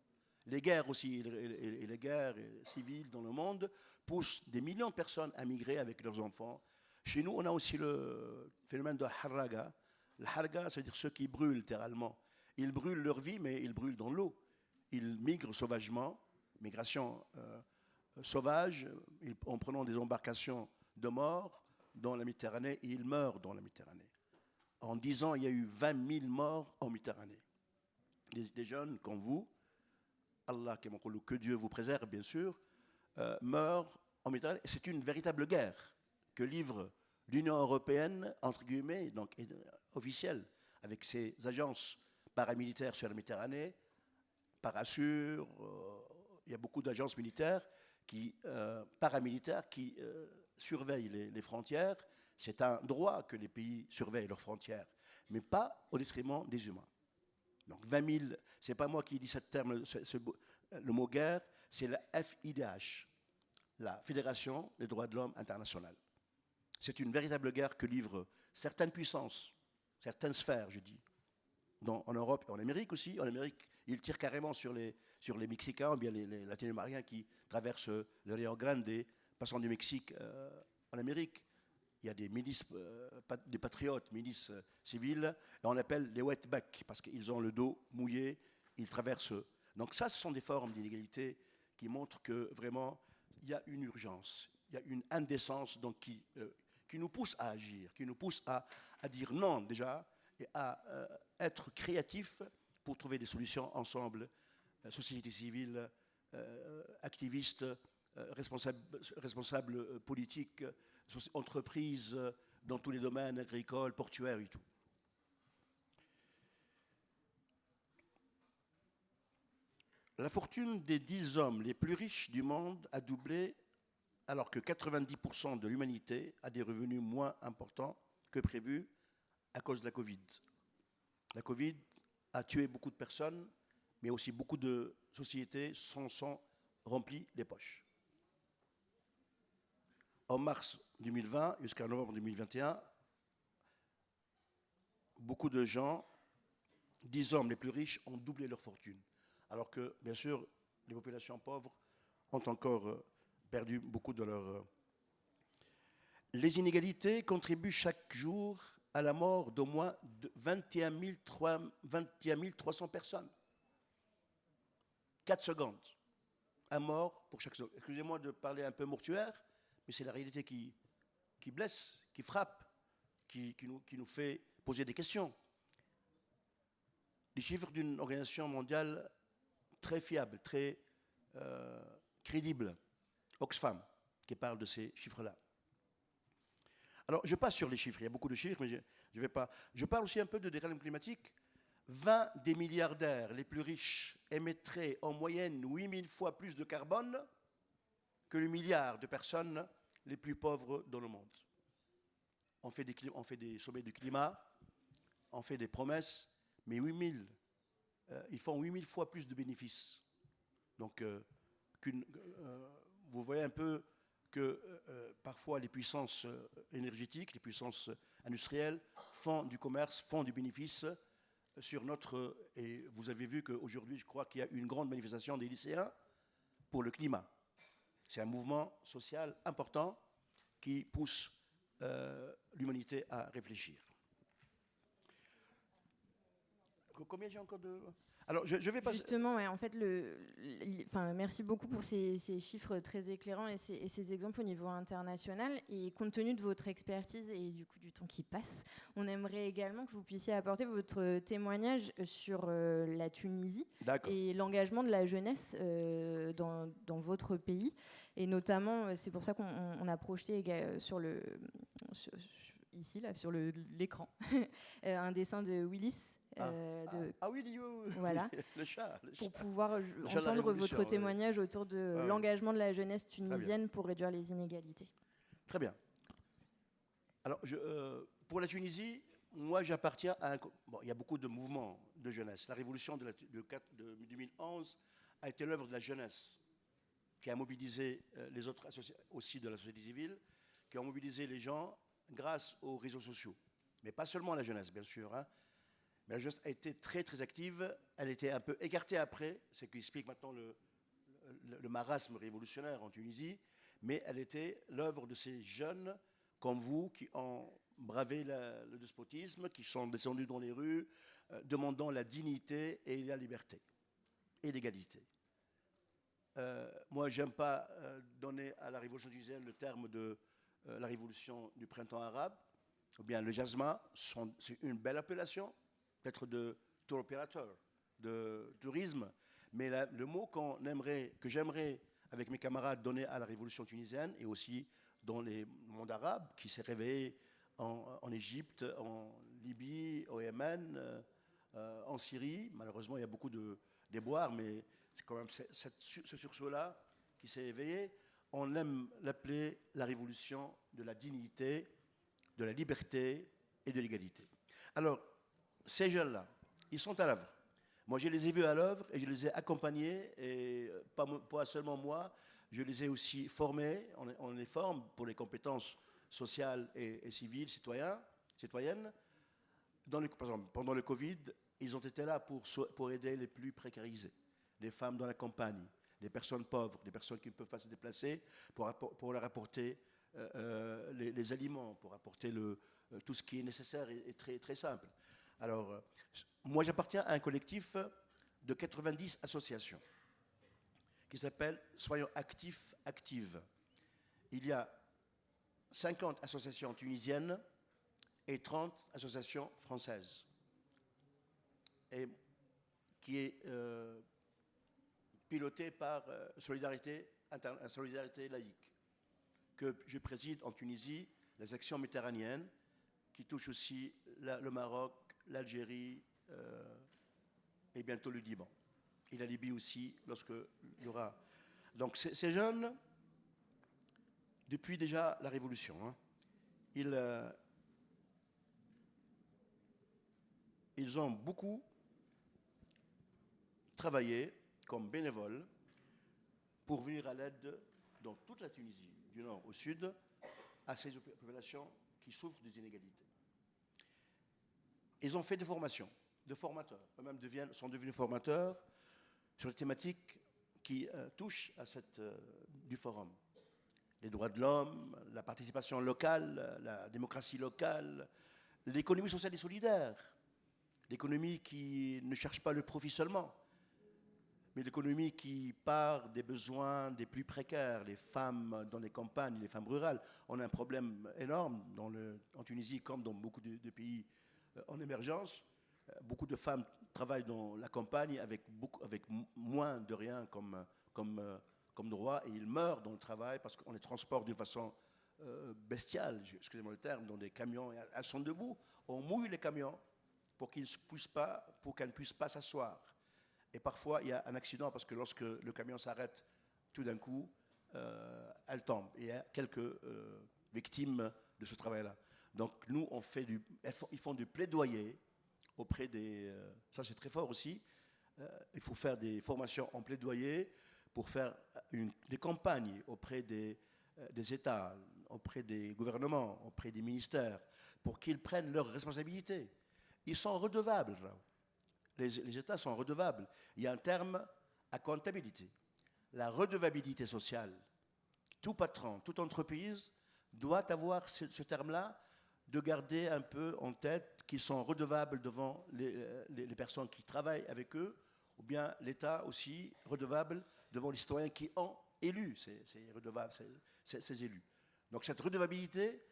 Les guerres aussi, et les guerres civiles dans le monde poussent des millions de personnes à migrer avec leurs enfants. Chez nous, on a aussi le phénomène de harraga. Le harraga, c'est-à-dire ceux qui brûlent littéralement. Ils brûlent leur vie, mais ils brûlent dans l'eau. Ils migrent sauvagement, migration sauvage, en prenant des embarcations de mort dans la Méditerranée, et ils meurent dans la Méditerranée. En 10 ans, il y a eu 20 000 morts en Méditerranée. Des jeunes comme vous, Allah, que Dieu vous préserve, bien sûr, meurent en Méditerranée. C'est une véritable guerre que livre l'Union européenne, entre guillemets, donc officielle, avec ses agences paramilitaires sur la Méditerranée, Parasur, il y a beaucoup d'agences militaires paramilitaires qui surveillent les frontières. C'est un droit que les pays surveillent leurs frontières, mais pas au détriment des humains. Donc 20 000, ce n'est pas moi qui dis ce terme, le mot guerre, c'est la FIDH, la Fédération des droits de l'homme internationale. C'est une véritable guerre que livrent certaines puissances, certaines sphères, je dis, en Europe et en Amérique aussi. En Amérique, ils tirent carrément sur les Mexicains, ou bien les Latino-Américains qui traversent le Rio Grande, passant du Mexique en Amérique. Il y a des milices, des patriotes, milices civiles, et on appelle les wetbacks, parce qu'ils ont le dos mouillé, ils traversent. Donc ça, ce sont des formes d'inégalité qui montrent que vraiment, il y a une urgence, il y a une indécence donc, qui nous pousse à agir, qui nous pousse à dire non déjà, et à être créatifs pour trouver des solutions ensemble, société civile, activistes, responsables politiques, entreprises dans tous les domaines, agricoles, portuaires et tout. La fortune des 10 hommes les plus riches du monde a doublé alors que 90% de l'humanité a des revenus moins importants que prévu à cause de la Covid. La Covid a tué beaucoup de personnes, mais aussi beaucoup de sociétés s'en sont remplies les poches. En mars 2020 jusqu'à novembre 2021, beaucoup de gens, 10 hommes les plus riches, ont doublé leur fortune. Alors que, bien sûr, les populations pauvres ont encore perdu beaucoup de leur... Les inégalités contribuent chaque jour à la mort d'au moins 21 300 personnes. 4 secondes. un mort pour chaque seconde. Excusez-moi de parler un peu mortuaire, mais c'est la réalité qui blesse, qui frappe, qui nous fait poser des questions. Les chiffres d'une organisation mondiale très fiable, très crédible, Oxfam, qui parle de ces chiffres-là. Alors, je passe sur les chiffres, il y a beaucoup de chiffres, mais je ne vais pas. Je parle aussi un peu de dérèglement climatique. 20 des milliardaires les plus riches émettraient en moyenne 8000 fois plus de carbone que le milliard de personnes les plus pauvres dans le monde. On fait des sommets du climat, on fait des promesses, mais 8000, ils font 8000 fois plus de bénéfices. Donc, vous voyez un peu que parfois les puissances énergétiques, les puissances industrielles font du commerce, font du bénéfice sur notre... Et vous avez vu qu'aujourd'hui, je crois qu'il y a une grande manifestation des lycéens pour le climat. C'est un mouvement social important qui pousse l'humanité à réfléchir. Combien j'ai encore de... Alors, je vais pas... Justement, ouais, en fait, merci beaucoup pour ces chiffres très éclairants et ces exemples au niveau international. Et compte tenu de votre expertise et du coup du temps qui passe, on aimerait également que vous puissiez apporter votre témoignage sur la Tunisie et l'engagement de la jeunesse dans votre pays. Et notamment, c'est pour ça qu'on a projeté ici, là, sur l'écran, un dessin de Willis. Willy, voilà, le chat. Pour pouvoir entendre votre témoignage autour de l'engagement de la jeunesse tunisienne pour réduire les inégalités. Très bien. Alors, pour la Tunisie, moi j'appartiens à il y a beaucoup de mouvements de jeunesse. La révolution de 2011 a été l'œuvre de la jeunesse, qui a mobilisé les autres aussi de la société civile, qui ont mobilisé les gens grâce aux réseaux sociaux. Mais pas seulement la jeunesse, bien sûr, hein. Mais la jeunesse a été très, très active. Elle était un peu écartée après, ce qui explique maintenant le marasme révolutionnaire en Tunisie. Mais elle était l'œuvre de ces jeunes comme vous qui ont bravé le despotisme, qui sont descendus dans les rues, demandant la dignité et la liberté et l'égalité. Moi, je n'aime pas donner à la révolution tunisienne le terme de la révolution du printemps arabe, ou bien le jasma. C'est une belle appellation, peut-être de tour opérateur, de tourisme, mais le mot que j'aimerais, avec mes camarades, donner à la révolution tunisienne et aussi dans les mondes arabes, qui s'est réveillé en Égypte, en Libye, au Yémen, en Syrie. Malheureusement, il y a beaucoup de déboires, mais c'est quand même ce sursaut-là qui s'est éveillé. On aime l'appeler la révolution de la dignité, de la liberté et de l'égalité. Alors, ces jeunes-là, ils sont à l'œuvre. Moi, je les ai vus à l'œuvre et je les ai accompagnés, et pas seulement moi, je les ai aussi formés. On les forme pour les compétences sociales et civiles, citoyennes. Par exemple, pendant le Covid, ils ont été là pour aider les plus précarisés, les femmes dans la campagne, les personnes pauvres, les personnes qui ne peuvent pas se déplacer, pour leur apporter les aliments, pour apporter tout ce qui est nécessaire et très, très simple. Alors, moi, j'appartiens à un collectif de 90 associations qui s'appelle Soyons actifs, actives. Il y a 50 associations tunisiennes et 30 associations françaises, et qui est pilotée par Solidarité laïque, que je préside en Tunisie, les actions méditerranéennes, qui touchent aussi le Maroc, l'Algérie et bientôt le Liban. Et la Libye aussi, lorsque il y aura... Donc ces jeunes, depuis déjà la Révolution, hein, ils ont beaucoup travaillé comme bénévoles pour venir à l'aide dans toute la Tunisie, du nord au sud, à ces populations qui souffrent des inégalités. Ils ont fait des formations, de formateurs. Eux-mêmes sont devenus formateurs sur les thématiques qui touchent à du forum. Les droits de l'homme, la participation locale, la démocratie locale, l'économie sociale et solidaire, l'économie qui ne cherche pas le profit seulement, mais l'économie qui part des besoins des plus précaires, les femmes dans les campagnes, les femmes rurales. On a un problème énorme en Tunisie comme dans beaucoup de pays en émergence. Beaucoup de femmes travaillent dans la campagne avec moins de rien comme droit, et ils meurent dans le travail parce qu'on les transporte d'une façon bestiale, excusez-moi le terme, dans des camions. Elles sont debout, on mouille les camions pour qu'elles ne puissent pas s'asseoir. Et parfois, il y a un accident parce que lorsque le camion s'arrête, tout d'un coup, elle tombe. Et il y a quelques victimes de ce travail-là. Donc, nous, ils font du plaidoyer auprès des... ça, c'est très fort aussi. Il faut faire des formations en plaidoyer pour faire des campagnes auprès des États, auprès des gouvernements, auprès des ministères, pour qu'ils prennent leurs responsabilités. Ils sont redevables. Les États sont redevables. Il y a un terme, accountability. La redevabilité sociale. Tout patron, toute entreprise doit avoir ce terme-là, de garder un peu en tête qu'ils sont redevables devant les personnes qui travaillent avec eux, ou bien l'État aussi redevable devant les citoyens qui ont élu ces redevables, ces élus. Donc cette redevabilité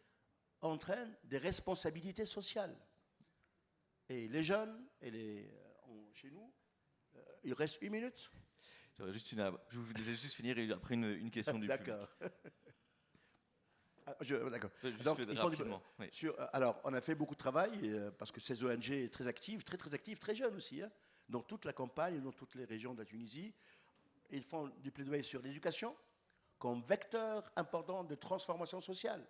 entraîne des responsabilités sociales. Et les jeunes, chez nous, il reste 1 minute. Je voulais juste finir après une question du public. D'accord. D'accord. Donc, rapidement. Oui. Alors, on a fait beaucoup de travail parce que ces ONG très actives, très actives, très jeunes aussi, hein, dans toute la campagne, dans toutes les régions de la Tunisie. Ils font du plaidoyer sur l'éducation comme vecteur important de transformation sociale.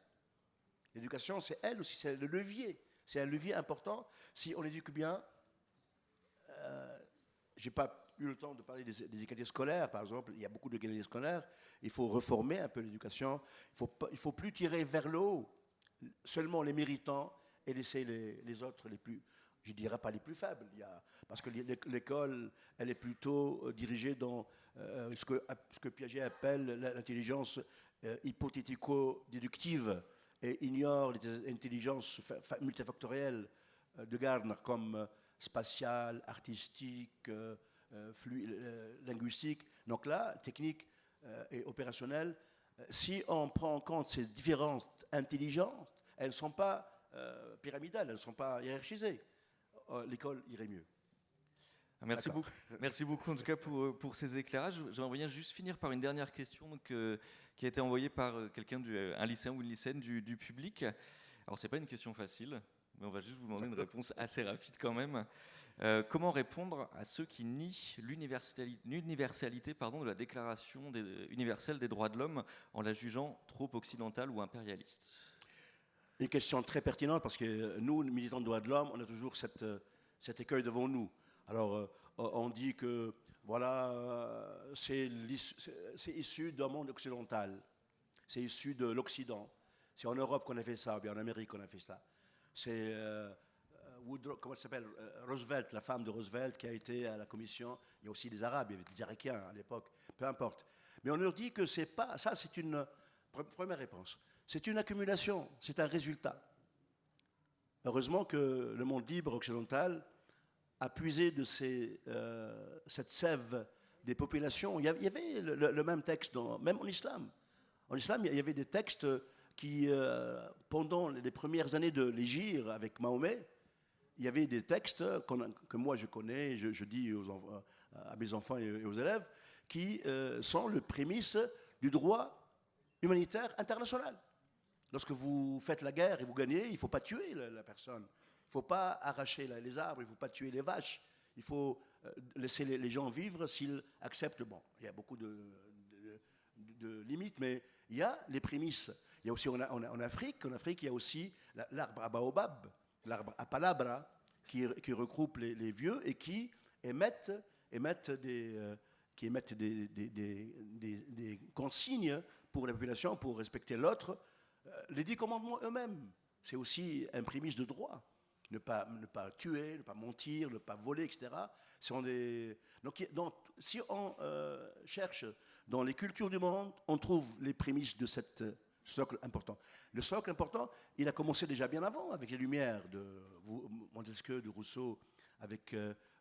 L'éducation, c'est elle aussi, c'est le levier. C'est un levier important. Si on éduque bien, je n'ai pas eu le temps de parler des égalités scolaires, par exemple. Il y a beaucoup d'égalités scolaires. Il faut reformer un peu l'éducation. Il ne faut plus tirer vers le haut seulement les méritants et laisser les autres les plus, je ne dirais pas les plus faibles. Parce que l'école, elle est plutôt dirigée dans ce que Piaget appelle l'intelligence hypothético-déductive et ignore les intelligences multifactorielles de Gardner comme spatiale, artistique, linguistique. Donc là, technique et opérationnelle, si on prend en compte ces différentes intelligences, elles ne sont pas pyramidales, elles ne sont pas hiérarchisées. L'école irait mieux. Merci beaucoup. Merci beaucoup en tout cas pour ces éclairages. J'aimerais bien juste finir par une dernière question donc, qui a été envoyée par un lycéen ou une lycéenne du public. Alors c'est pas une question facile, mais on va juste vous demander une réponse assez rapide quand même. Comment répondre à ceux qui nient l'universalité de la Déclaration universelle des droits de l'homme en la jugeant trop occidentale ou impérialiste? Une question très pertinente parce que nous, militants de droits de l'homme, on a toujours cet écueil devant nous. Alors, on dit que voilà, c'est issu d'un monde occidental, c'est issu de l'Occident. C'est en Europe qu'on a fait ça, ou bien en Amérique qu'on a fait ça. C'est comment ça s'appelle, Roosevelt, la femme de Roosevelt qui a été à la commission. Il y a aussi des Arabes, il y avait des Irakiens à l'époque, peu importe. Mais on leur dit que c'est pas ça, c'est une première réponse. C'est une accumulation, c'est un résultat. Heureusement que le monde libre occidental a puisé de cette sève des populations. Il y avait le même texte, même en islam. En islam, il y avait des textes qui, pendant les premières années de l'hégire avec Mahomet, il y avait des textes que moi je connais, je dis à mes enfants et aux élèves, qui sont le prémisse du droit humanitaire international. Lorsque vous faites la guerre et vous gagnez, il ne faut pas tuer la personne. Il ne faut pas arracher les arbres, il ne faut pas tuer les vaches. Il faut laisser les gens vivre s'ils acceptent. Bon, il y a beaucoup de limites, mais il y a les prémices. Il y a aussi en Afrique, il y a aussi l'arbre à baobab, l'arbre à palabra, qui regroupe les vieux et qui émettent des consignes pour la population, pour respecter l'autre. Les 10 commandements eux-mêmes, c'est aussi un prémisse de droit. Ne pas tuer, ne pas mentir, ne pas voler, etc. Donc, si on cherche dans les cultures du monde, on trouve les prémices de cette socle important. Le socle important, il a commencé déjà bien avant, avec les Lumières de Montesquieu, de Rousseau, avec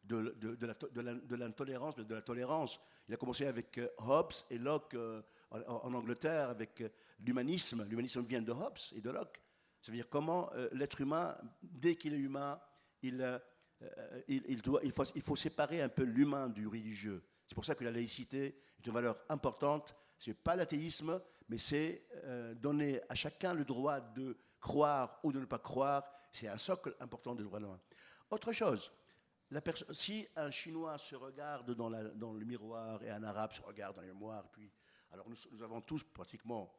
de l'intolérance, de la tolérance. Il a commencé avec Hobbes et Locke en Angleterre, avec l'humanisme. L'humanisme vient de Hobbes et de Locke. Ça veut dire comment l'être humain, dès qu'il est humain, il faut séparer un peu l'humain du religieux. C'est pour ça que la laïcité est une valeur importante. Ce n'est pas l'athéisme, mais c'est donner à chacun le droit de croire ou de ne pas croire. C'est un socle important des droits de l'homme. Autre chose, si un Chinois se regarde dans le miroir et un Arabe se regarde dans le miroir, puis, alors nous avons tous pratiquement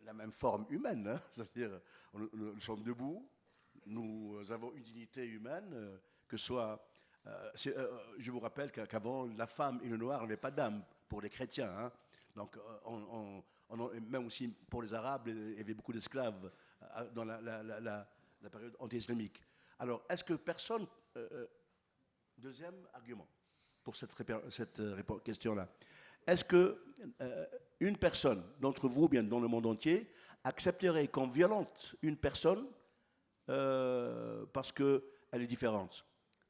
la même forme humaine, hein, c'est-à-dire nous sommes debout, nous avons une dignité humaine, que soit... je vous rappelle qu'avant, la femme et le noir n'avaient pas d'âme pour les chrétiens. Hein. Donc, même aussi pour les Arabes, il y avait beaucoup d'esclaves dans la période anti-islamique. Alors, est-ce que personne... deuxième argument pour cette question-là. Est-ce qu'une personne d'entre vous, bien dans le monde entier, accepterait qu'on violente une personne parce qu'elle est différente?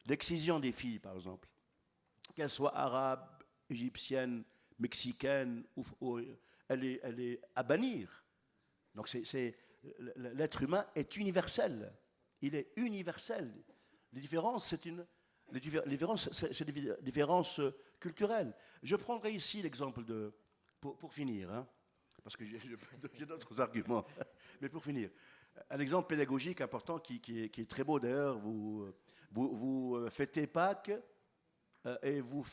L'excision des filles, par exemple, qu'elles soient arabes, égyptiennes, mexicaines, elle est à bannir. Donc l'être humain est universel. Il est universel. Les différences, c'est des différences culturelles. Je prendrai ici l'exemple pour finir, hein, parce que j'ai d'autres arguments, mais pour finir, un exemple pédagogique important qui est très beau d'ailleurs. Vous fêtez Pâques et vous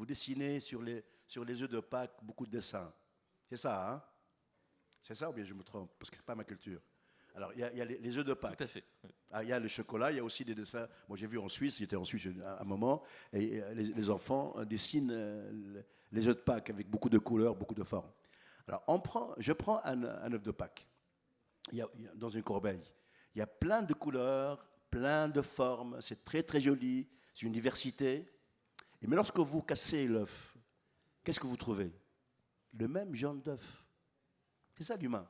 dessinez sur les œufs de Pâques beaucoup de dessins. C'est ça, hein? C'est ça ou bien je me trompe? Parce que ce n'est pas ma culture. Alors, il y a les œufs de Pâques. Tout à fait. Il y a le chocolat, il y a aussi des dessins. Moi, j'ai vu en Suisse, j'étais en Suisse un moment, et les enfants dessinent les œufs de Pâques avec beaucoup de couleurs, beaucoup de formes. Alors, je prends un œuf de Pâques. Dans une corbeille. Il y a plein de couleurs, plein de formes, c'est très très joli, c'est une diversité. Mais lorsque vous cassez l'œuf, qu'est-ce que vous trouvez? Le même jaune d'œuf. C'est ça l'humain.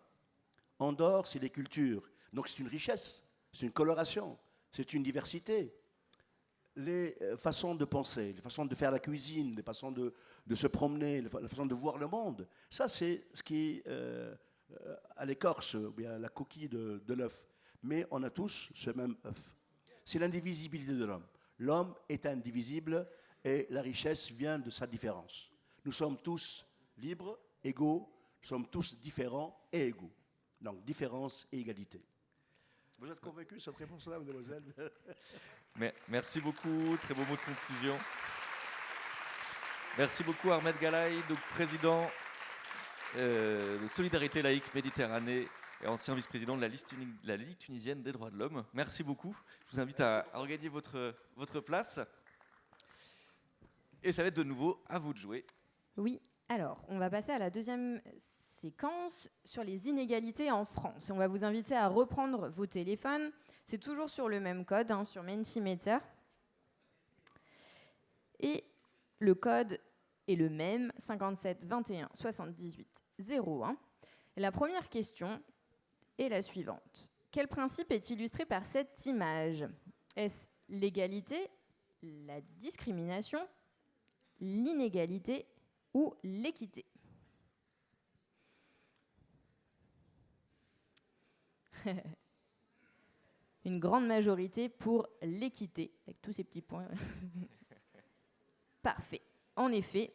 En dehors, c'est les cultures. Donc c'est une richesse, c'est une coloration, c'est une diversité. Les façons de penser, les façons de faire la cuisine, les façons de se promener, la façon de voir le monde, ça c'est ce qui est à l'écorce, ou bien à la coquille de l'œuf. Mais on a tous ce même œuf. C'est l'indivisibilité de l'homme. L'homme est indivisible et la richesse vient de sa différence. Nous sommes tous libres, égaux, nous sommes tous différents et égaux. Donc, différence et égalité. Vous êtes convaincus de cette réponse-là, mademoiselle? Merci beaucoup, très beau mot de conclusion. Merci beaucoup Ahmed Galaï, donc président de Solidarité laïque Méditerranée et ancien vice-président de la Ligue tunisienne des droits de l'homme. Merci beaucoup. Je vous invite à regagner votre place. Et ça va être de nouveau à vous de jouer. Oui, alors, on va passer à la deuxième séquence sur les inégalités en France. On va vous inviter à reprendre vos téléphones. C'est toujours sur le même code, hein, sur Mentimeter. Et le code est le même, 57 21 78 01. Et la première question est la suivante. Quel principe est illustré par cette image? Est-ce l'égalité, la discrimination, l'inégalité ou l'équité? Une grande majorité pour l'équité, avec tous ces petits points. Parfait. En effet,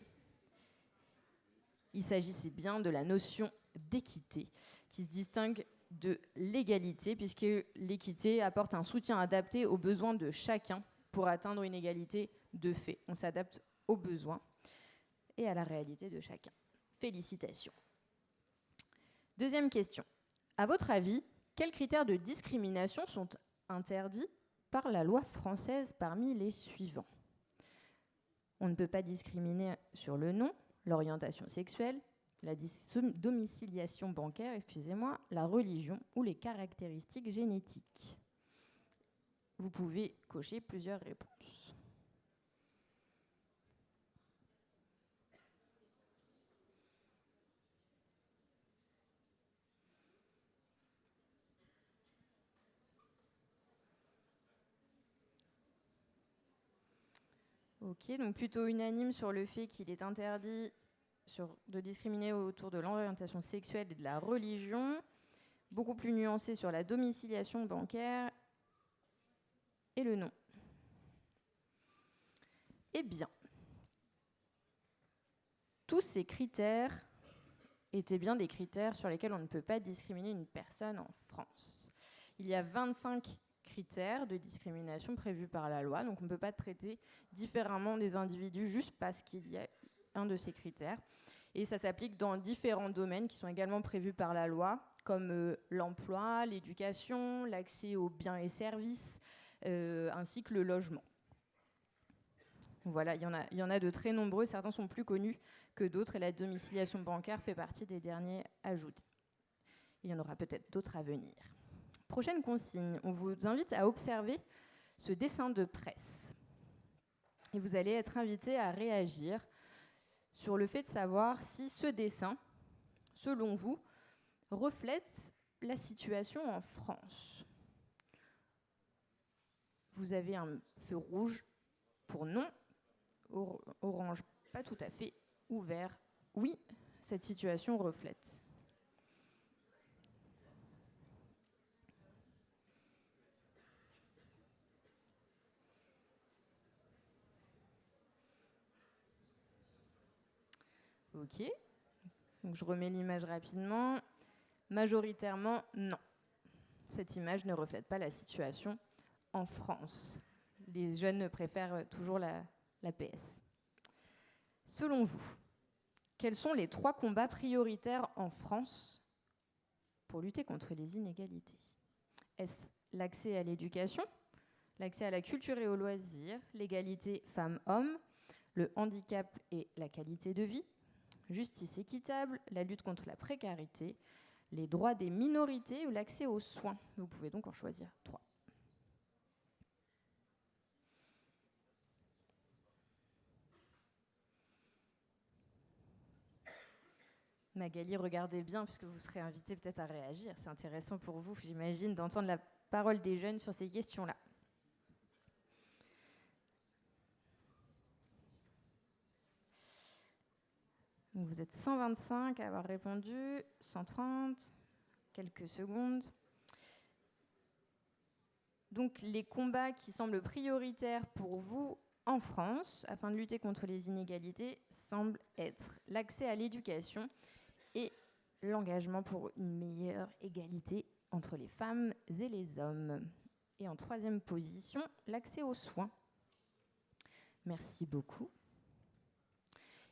il s'agissait bien de la notion d'équité, qui se distingue de l'égalité, puisque l'équité apporte un soutien adapté aux besoins de chacun pour atteindre une égalité de fait. On s'adapte aux besoins et à la réalité de chacun. Félicitations. Deuxième question. À votre avis, quels critères de discrimination sont interdits par la loi française parmi les suivants? On ne peut pas discriminer sur le nom, l'orientation sexuelle, la domiciliation bancaire, la religion ou les caractéristiques génétiques. Vous pouvez cocher plusieurs réponses. Ok, donc plutôt unanime sur le fait qu'il est interdit de discriminer autour de l'orientation sexuelle et de la religion. Beaucoup plus nuancé sur la domiciliation bancaire et le nom. Eh bien, tous ces critères étaient bien des critères sur lesquels on ne peut pas discriminer une personne en France. Il y a 25 critères de discrimination prévus par la loi, donc on ne peut pas traiter différemment des individus juste parce qu'il y a un de ces critères. Et ça s'applique dans différents domaines qui sont également prévus par la loi, comme l'emploi, l'éducation, l'accès aux biens et services, ainsi que le logement. Voilà, il y en a de très nombreux, certains sont plus connus que d'autres, et la domiciliation bancaire fait partie des derniers ajoutés. Il y en aura peut-être d'autres à venir. Prochaine consigne, on vous invite à observer ce dessin de presse. Et vous allez être invité à réagir sur le fait de savoir si ce dessin, selon vous, reflète la situation en France. Vous avez un feu rouge pour non, orange pas tout à fait, ou vert. Oui, cette situation reflète. Ok, donc je remets l'image rapidement. Majoritairement, non. Cette image ne reflète pas la situation en France. Les jeunes préfèrent toujours la PS. Selon vous, quels sont les 3 combats prioritaires en France pour lutter contre les inégalités? Est-ce l'accès à l'éducation, l'accès à la culture et aux loisirs, l'égalité femmes-hommes, le handicap et la qualité de vie, justice équitable, la lutte contre la précarité, les droits des minorités ou l'accès aux soins? Vous pouvez donc en choisir 3. Magali, regardez bien, puisque vous serez invité peut-être à réagir. C'est intéressant pour vous, j'imagine, d'entendre la parole des jeunes sur ces questions-là. Donc vous êtes 125 à avoir répondu, 130, quelques secondes. Donc les combats qui semblent prioritaires pour vous en France, afin de lutter contre les inégalités, semblent être l'accès à l'éducation et l'engagement pour une meilleure égalité entre les femmes et les hommes. Et en 3e position, l'accès aux soins. Merci beaucoup.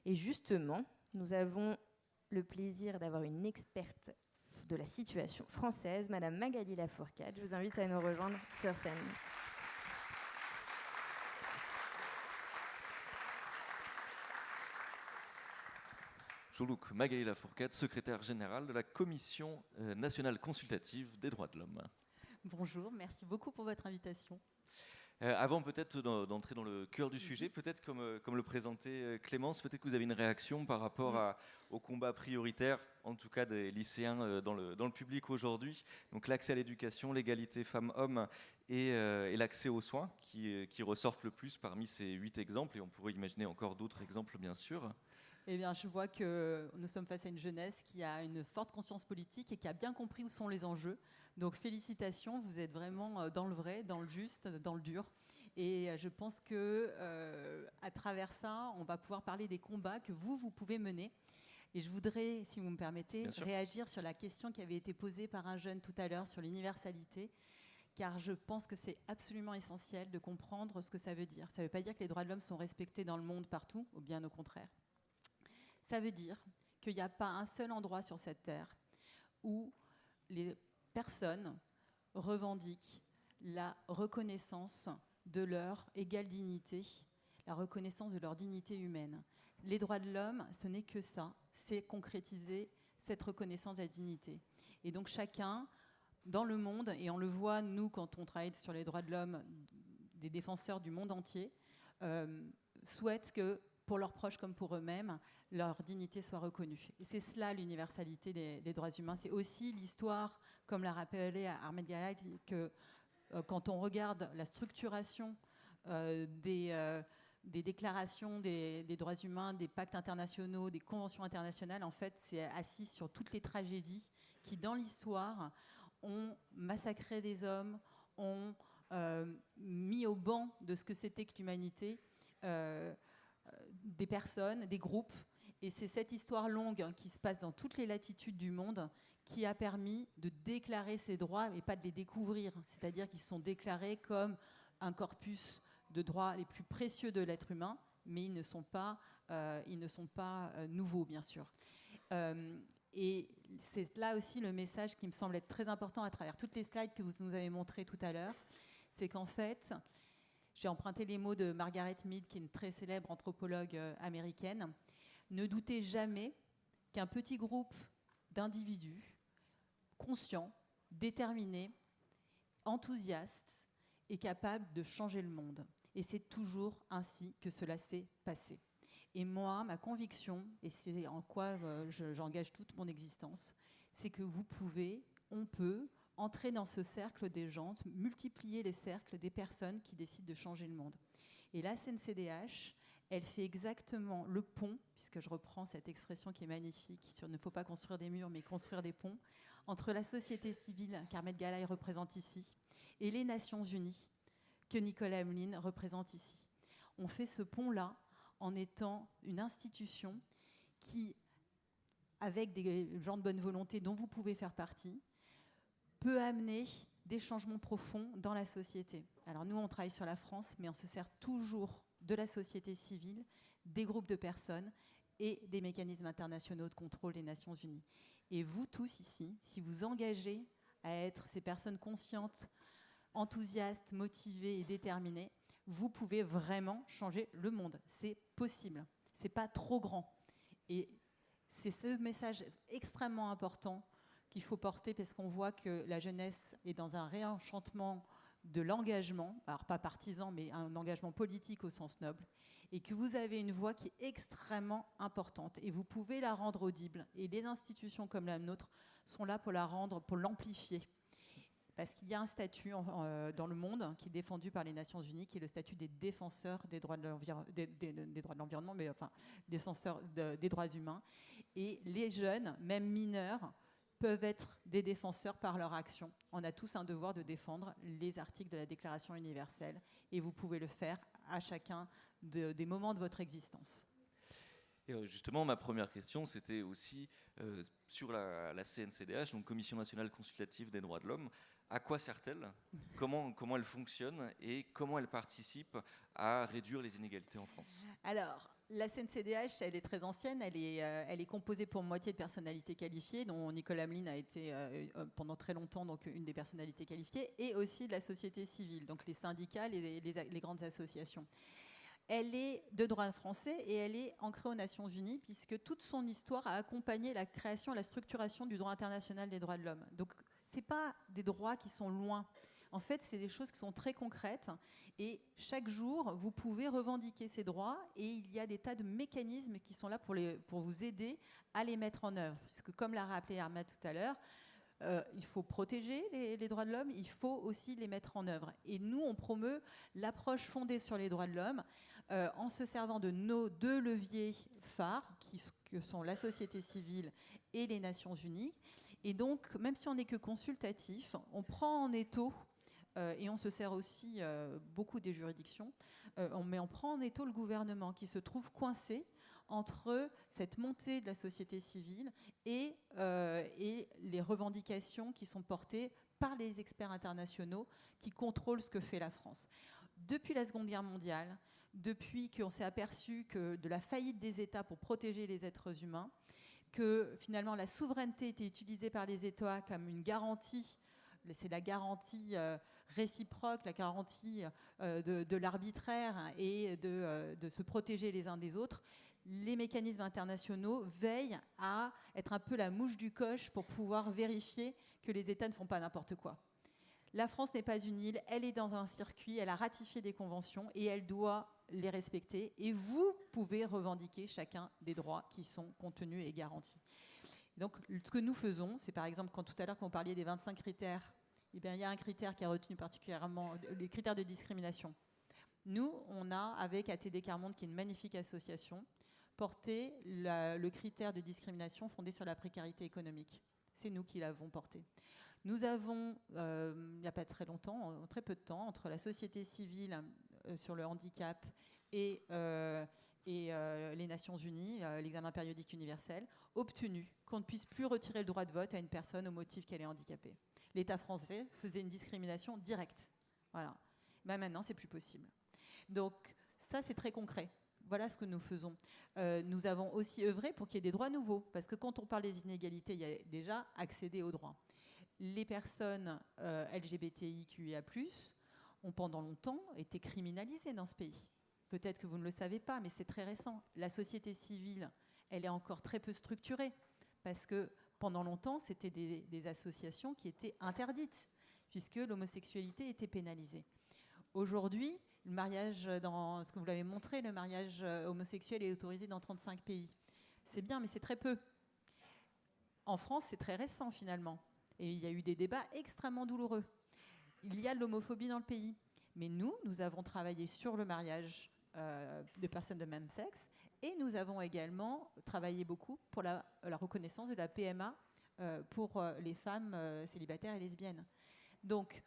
Et justement, nous avons le plaisir d'avoir une experte de la situation française, Madame Magali Lafourcade. Je vous invite à nous rejoindre sur scène. Bonjour, Magali Lafourcade, secrétaire générale de la Commission nationale consultative des droits de l'homme. Bonjour, merci beaucoup pour votre invitation. Avant peut-être d'entrer dans le cœur du sujet, peut-être comme le présentait Clémence, peut-être que vous avez une réaction par rapport au combat prioritaire, en tout cas des lycéens dans le public aujourd'hui. Donc l'accès à l'éducation, l'égalité femmes-hommes et l'accès aux soins qui ressortent le plus parmi ces 8 exemples. Et on pourrait imaginer encore d'autres exemples, bien sûr. Eh bien, je vois que nous sommes face à une jeunesse qui a une forte conscience politique et qui a bien compris où sont les enjeux. Donc, félicitations, vous êtes vraiment dans le vrai, dans le juste, dans le dur. Et je pense que à travers ça, on va pouvoir parler des combats que vous pouvez mener. Et je voudrais, si vous me permettez, réagir sur la question qui avait été posée par un jeune tout à l'heure sur l'universalité, car je pense que c'est absolument essentiel de comprendre ce que ça veut dire. Ça ne veut pas dire que les droits de l'homme sont respectés dans le monde partout, ou bien au contraire. Ça veut dire qu'il n'y a pas un seul endroit sur cette terre où les personnes revendiquent la reconnaissance de leur égale dignité, la reconnaissance de leur dignité humaine. Les droits de l'homme, ce n'est que ça, c'est concrétiser cette reconnaissance de la dignité. Et donc chacun, dans le monde, et on le voit, nous, quand on travaille sur les droits de l'homme, des défenseurs du monde entier, souhaitent que, pour leurs proches comme pour eux-mêmes, leur dignité soit reconnue. Et c'est cela l'universalité des droits humains. C'est aussi l'histoire, comme l'a rappelé Ahmed Galati, que quand on regarde la structuration des des déclarations des droits humains, des pactes internationaux, des conventions internationales, en fait, c'est assis sur toutes les tragédies qui, dans l'histoire, ont massacré des hommes, ont mis au banc de ce que c'était que l'humanité des personnes, des groupes. Et c'est cette histoire longue qui se passe dans toutes les latitudes du monde qui a permis de déclarer ces droits et pas de les découvrir. C'est-à-dire qu'ils sont déclarés comme un corpus de droits les plus précieux de l'être humain, mais ils ne sont pas nouveaux, bien sûr. Et c'est là aussi le message qui me semble être très important à travers toutes les slides que vous nous avez montrées tout à l'heure, c'est qu'en fait, j'ai emprunté les mots de Margaret Mead, qui est une très célèbre anthropologue américaine, ne doutez jamais qu'un petit groupe d'individus conscients, déterminés, enthousiastes est capable de changer le monde. Et c'est toujours ainsi que cela s'est passé. Et moi, ma conviction, et c'est en quoi j'engage toute mon existence, c'est que vous pouvez, on peut, entrer dans ce cercle des gens, multiplier les cercles des personnes qui décident de changer le monde. Et la CNCDH, elle fait exactement le pont, puisque je reprends cette expression qui est magnifique, sur ne faut pas construire des murs, mais construire des ponts, entre la société civile, qu'Ahmed Galaï représente ici, et les Nations Unies, que Nicolas Emeline représente ici. On fait ce pont-là en étant une institution qui, avec des gens de bonne volonté dont vous pouvez faire partie, peut amener des changements profonds dans la société. Alors nous, on travaille sur la France, mais on se sert toujours de la société civile, des groupes de personnes et des mécanismes internationaux de contrôle des Nations Unies. Et vous tous ici, si vous engagez à être ces personnes conscientes, enthousiastes, motivées et déterminées, vous pouvez vraiment changer le monde. C'est possible. C'est pas trop grand. Et c'est ce message extrêmement important qu'il faut porter parce qu'on voit que la jeunesse est dans un réenchantement de l'engagement, alors pas partisan, mais un engagement politique au sens noble, et que vous avez une voix qui est extrêmement importante et vous pouvez la rendre audible. Et les institutions comme la nôtre sont là pour la rendre, pour l'amplifier. Parce qu'il y a un statut dans le monde qui est défendu par les Nations Unies, qui est le statut des défenseurs des droits de l'environnement, mais enfin, défenseurs des droits humains. Et les jeunes, même mineurs, peuvent être des défenseurs par leur action. On a tous un devoir de défendre les articles de la Déclaration universelle, et vous pouvez le faire à chacun des moments de votre existence. Et justement, ma première question, c'était aussi sur la CNCDH, donc Commission nationale consultative des droits de l'homme. À quoi sert-elle ? Comment elle fonctionne et comment elle participe à réduire les inégalités en France ? Alors, la CNCDH, elle est très ancienne, elle est composée pour moitié de personnalités qualifiées, dont Nicolas Emeline a été pendant très longtemps donc, une des personnalités qualifiées, et aussi de la société civile, donc les syndicats, les grandes associations. Elle est de droit français et elle est ancrée aux Nations Unies puisque toute son histoire a accompagné la création et la structuration du droit international des droits de l'homme. Donc, ce n'est pas des droits qui sont loin. En fait, c'est des choses qui sont très concrètes et chaque jour, vous pouvez revendiquer ces droits et il y a des tas de mécanismes qui sont là pour vous aider à les mettre en œuvre. Puisque comme l'a rappelé Ahmed tout à l'heure, il faut protéger les droits de l'homme, il faut aussi les mettre en œuvre. Et nous, on promeut l'approche fondée sur les droits de l'homme en se servant de nos deux leviers phares, que sont la société civile et les Nations Unies. Et donc, même si on n'est que consultatif, on prend en étau, et on se sert aussi beaucoup des juridictions, mais on prend en étau le gouvernement qui se trouve coincé entre cette montée de la société civile et les revendications qui sont portées par les experts internationaux qui contrôlent ce que fait la France. Depuis la Seconde Guerre mondiale, depuis qu'on s'est aperçu que de la faillite des États pour protéger les êtres humains, que finalement la souveraineté était utilisée par les États comme une garantie, c'est la garantie réciproque, la garantie de l'arbitraire et de se protéger les uns des autres, les mécanismes internationaux veillent à être un peu la mouche du coche pour pouvoir vérifier que les États ne font pas n'importe quoi. La France n'est pas une île, elle est dans un circuit, elle a ratifié des conventions et elle doit les respecter. Et vous pouvez revendiquer chacun des droits qui sont contenus et garantis. Donc, ce que nous faisons, c'est par exemple, quand tout à l'heure, quand vous parliez des 25 critères, eh bien, il y a un critère qui a retenu particulièrement les critères de discrimination. Nous, on a, avec ATD Quart Monde, qui est une magnifique association, porté le critère de discrimination fondé sur la précarité économique. C'est nous qui l'avons porté. Nous avons, il n'y a pas très longtemps, très peu de temps, entre la société civile sur le handicap et les Nations Unies, l'examen périodique universel, obtenu qu'on ne puisse plus retirer le droit de vote à une personne au motif qu'elle est handicapée. L'État français faisait une discrimination directe. Voilà. Ben maintenant, c'est plus possible. Donc, ça, c'est très concret. Voilà ce que nous faisons. Nous avons aussi œuvré pour qu'il y ait des droits nouveaux, parce que quand on parle des inégalités, il y a déjà accéder aux droits. Les personnes LGBTIQIA+, ont pendant longtemps été criminalisées dans ce pays. Peut-être que vous ne le savez pas, mais c'est très récent. La société civile, elle est encore très peu structurée, parce que pendant longtemps, c'était des associations qui étaient interdites, puisque l'homosexualité était pénalisée. Aujourd'hui, le mariage, dans ce que vous l'avez montré, le mariage homosexuel est autorisé dans 35 pays. C'est bien, mais c'est très peu. En France, c'est très récent finalement. Et il y a eu des débats extrêmement douloureux. Il y a de l'homophobie dans le pays. Mais nous avons travaillé sur le mariage de personnes de même sexe, et nous avons également travaillé beaucoup pour la reconnaissance de la PMA pour les femmes célibataires et lesbiennes. Donc,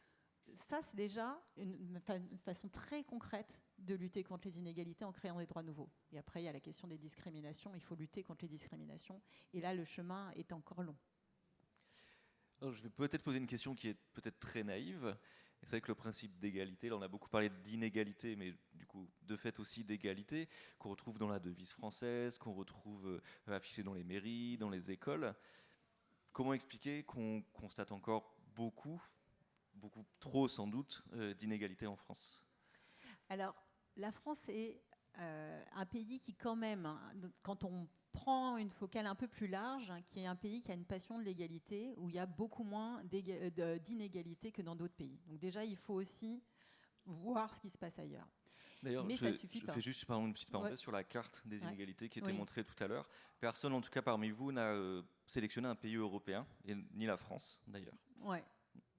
ça, c'est déjà une façon très concrète de lutter contre les inégalités en créant des droits nouveaux. Et après, il y a la question des discriminations. Il faut lutter contre les discriminations. Et là, le chemin est encore long. Alors, je vais peut-être poser une question qui est peut-être très naïve. C'est vrai que le principe d'égalité, là on a beaucoup parlé d'inégalité, mais du coup de fait aussi d'égalité, qu'on retrouve dans la devise française, qu'on retrouve affichée dans les mairies, dans les écoles. Comment expliquer qu'on constate encore beaucoup trop sans doute, d'inégalités en France? Alors, la France est un pays qui quand même, quand on prend une focale un peu plus large, qui est un pays qui a une passion de l'égalité, où il y a beaucoup moins d'inégalités que dans d'autres pays. Donc déjà, il faut aussi voir ce qui se passe ailleurs. D'ailleurs, mais ça suffit pas. Je fais juste une petite parenthèse sur la carte des inégalités qui était montrée tout à l'heure. Personne, en tout cas parmi vous, n'a sélectionné un pays européen, et ni la France d'ailleurs. Ouais.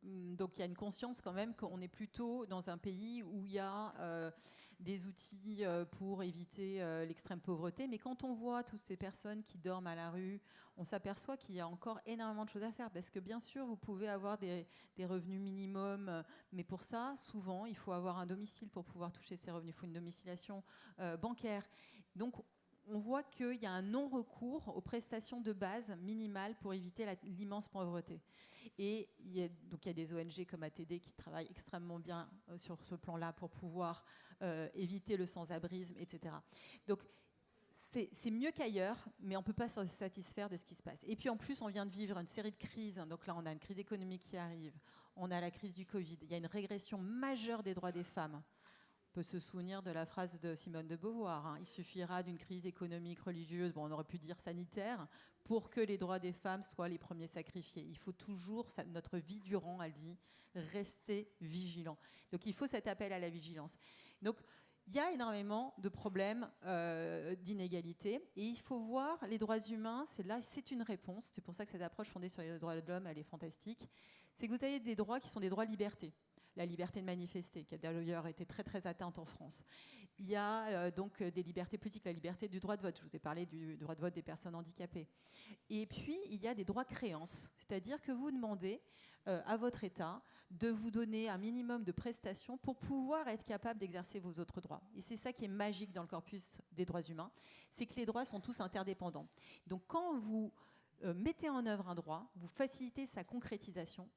Donc il y a une conscience quand même qu'on est plutôt dans un pays où il y a des outils pour éviter l'extrême pauvreté. Mais quand on voit toutes ces personnes qui dorment à la rue, on s'aperçoit qu'il y a encore énormément de choses à faire. Parce que bien sûr, vous pouvez avoir des revenus minimums, mais pour ça, souvent, il faut avoir un domicile pour pouvoir toucher ces revenus. Il faut une domiciliation bancaire. Donc on voit qu'il y a un non-recours aux prestations de base minimales pour éviter l'immense pauvreté. Et il y a des ONG comme ATD qui travaillent extrêmement bien sur ce plan-là pour pouvoir éviter le sans-abrisme, etc. Donc, c'est mieux qu'ailleurs, mais on ne peut pas se satisfaire de ce qui se passe. Et puis en plus, on vient de vivre une série de crises. Donc là, on a une crise économique qui arrive. On a la crise du Covid. Il y a une régression majeure des droits des femmes. On peut se souvenir de la phrase de Simone de Beauvoir, hein. Il suffira d'une crise économique, religieuse, on aurait pu dire sanitaire, pour que les droits des femmes soient les premiers sacrifiés. Il faut toujours, notre vie durant, elle dit, rester vigilant. Donc il faut cet appel à la vigilance. Donc il y a énormément de problèmes d'inégalité, et il faut voir les droits humains, c'est une réponse. C'est pour ça que cette approche fondée sur les droits de l'homme, elle est fantastique. C'est que vous avez des droits qui sont des droits liberté. La liberté de manifester, qui a d'ailleurs été très très atteinte en France. Il y a donc des libertés politiques, la liberté du droit de vote. Je vous ai parlé du droit de vote des personnes handicapées. Et puis, il y a des droits créances, c'est-à-dire que vous demandez à votre État de vous donner un minimum de prestations pour pouvoir être capable d'exercer vos autres droits. Et c'est ça qui est magique dans le corpus des droits humains, c'est que les droits sont tous interdépendants. Donc, quand vous mettez en œuvre un droit, vous facilitez sa concrétisation,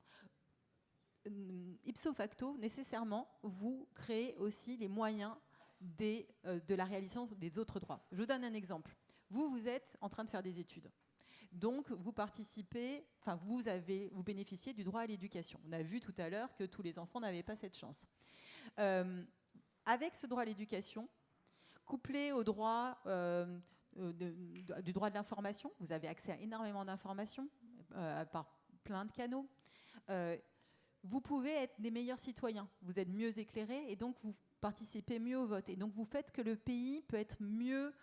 ipso facto, nécessairement, vous créez aussi les moyens de la réalisation des autres droits. Je vous donne un exemple. Vous êtes en train de faire des études. Donc, vous participez, vous bénéficiez du droit à l'éducation. On a vu tout à l'heure que tous les enfants n'avaient pas cette chance. Avec ce droit à l'éducation, couplé au droit du droit de l'information, vous avez accès à énormément d'informations par plein de canaux. Vous pouvez être des meilleurs citoyens, vous êtes mieux éclairés et donc vous participez mieux au vote. Et donc vous faites que le pays peut être mieux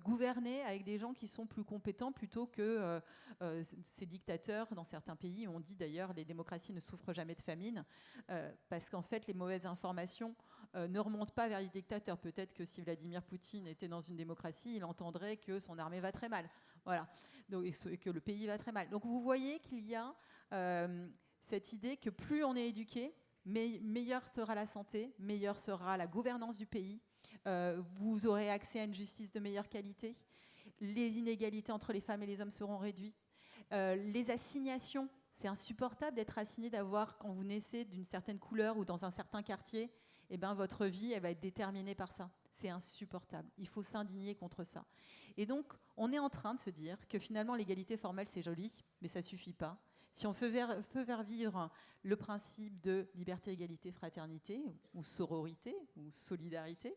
gouverné avec des gens qui sont plus compétents plutôt que ces dictateurs dans certains pays. On dit d'ailleurs les démocraties ne souffrent jamais de famine parce qu'en fait les mauvaises informations ne remonte pas vers les dictateurs. Peut-être que si Vladimir Poutine était dans une démocratie, il entendrait que son armée va très mal. Voilà. Donc, et que le pays va très mal. Donc vous voyez qu'il y a cette idée que plus on est éduqué, meilleure sera la santé, meilleure sera la gouvernance du pays. Vous aurez accès à une justice de meilleure qualité. Les inégalités entre les femmes et les hommes seront réduites. Les assignations, c'est insupportable d'être assigné, d'avoir, quand vous naissez d'une certaine couleur ou dans un certain quartier, eh ben, votre vie, elle va être déterminée par ça. C'est insupportable. Il faut s'indigner contre ça. Et donc, on est en train de se dire que finalement, l'égalité formelle, c'est joli, mais ça ne suffit pas. Si on veut faire vivre le principe de liberté, égalité, fraternité, ou sororité, ou solidarité,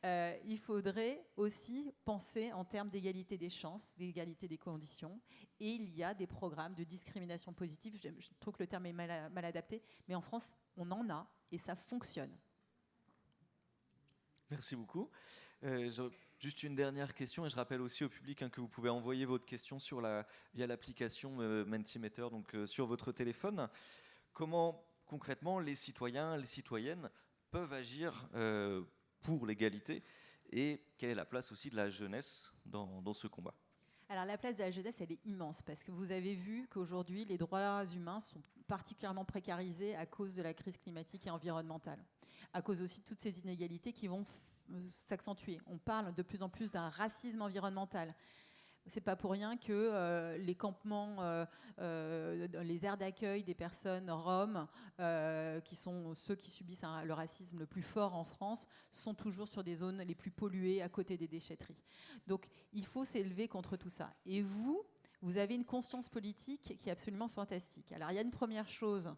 il faudrait aussi penser en termes d'égalité des chances, d'égalité des conditions. Et il y a des programmes de discrimination positive. Je trouve que le terme est mal adapté, mais en France, on en a, et ça fonctionne. Merci beaucoup. Juste une dernière question, et je rappelle aussi au public que vous pouvez envoyer votre question via l'application Mentimeter, donc sur votre téléphone. Comment concrètement les citoyens, les citoyennes peuvent agir pour l'égalité, et quelle est la place aussi de la jeunesse dans ce combat? Alors la place de la jeunesse, elle est immense, parce que vous avez vu qu'aujourd'hui, les droits humains sont particulièrement précarisés à cause de la crise climatique et environnementale, à cause aussi de toutes ces inégalités qui vont s'accentuer. On parle de plus en plus d'un racisme environnemental. C'est pas pour rien que les campements, les aires d'accueil des personnes roms, qui sont ceux qui subissent le racisme le plus fort en France, sont toujours sur des zones les plus polluées, à côté des déchetteries. Donc il faut s'élever contre tout ça. Et vous avez une conscience politique qui est absolument fantastique. Alors il y a une première chose,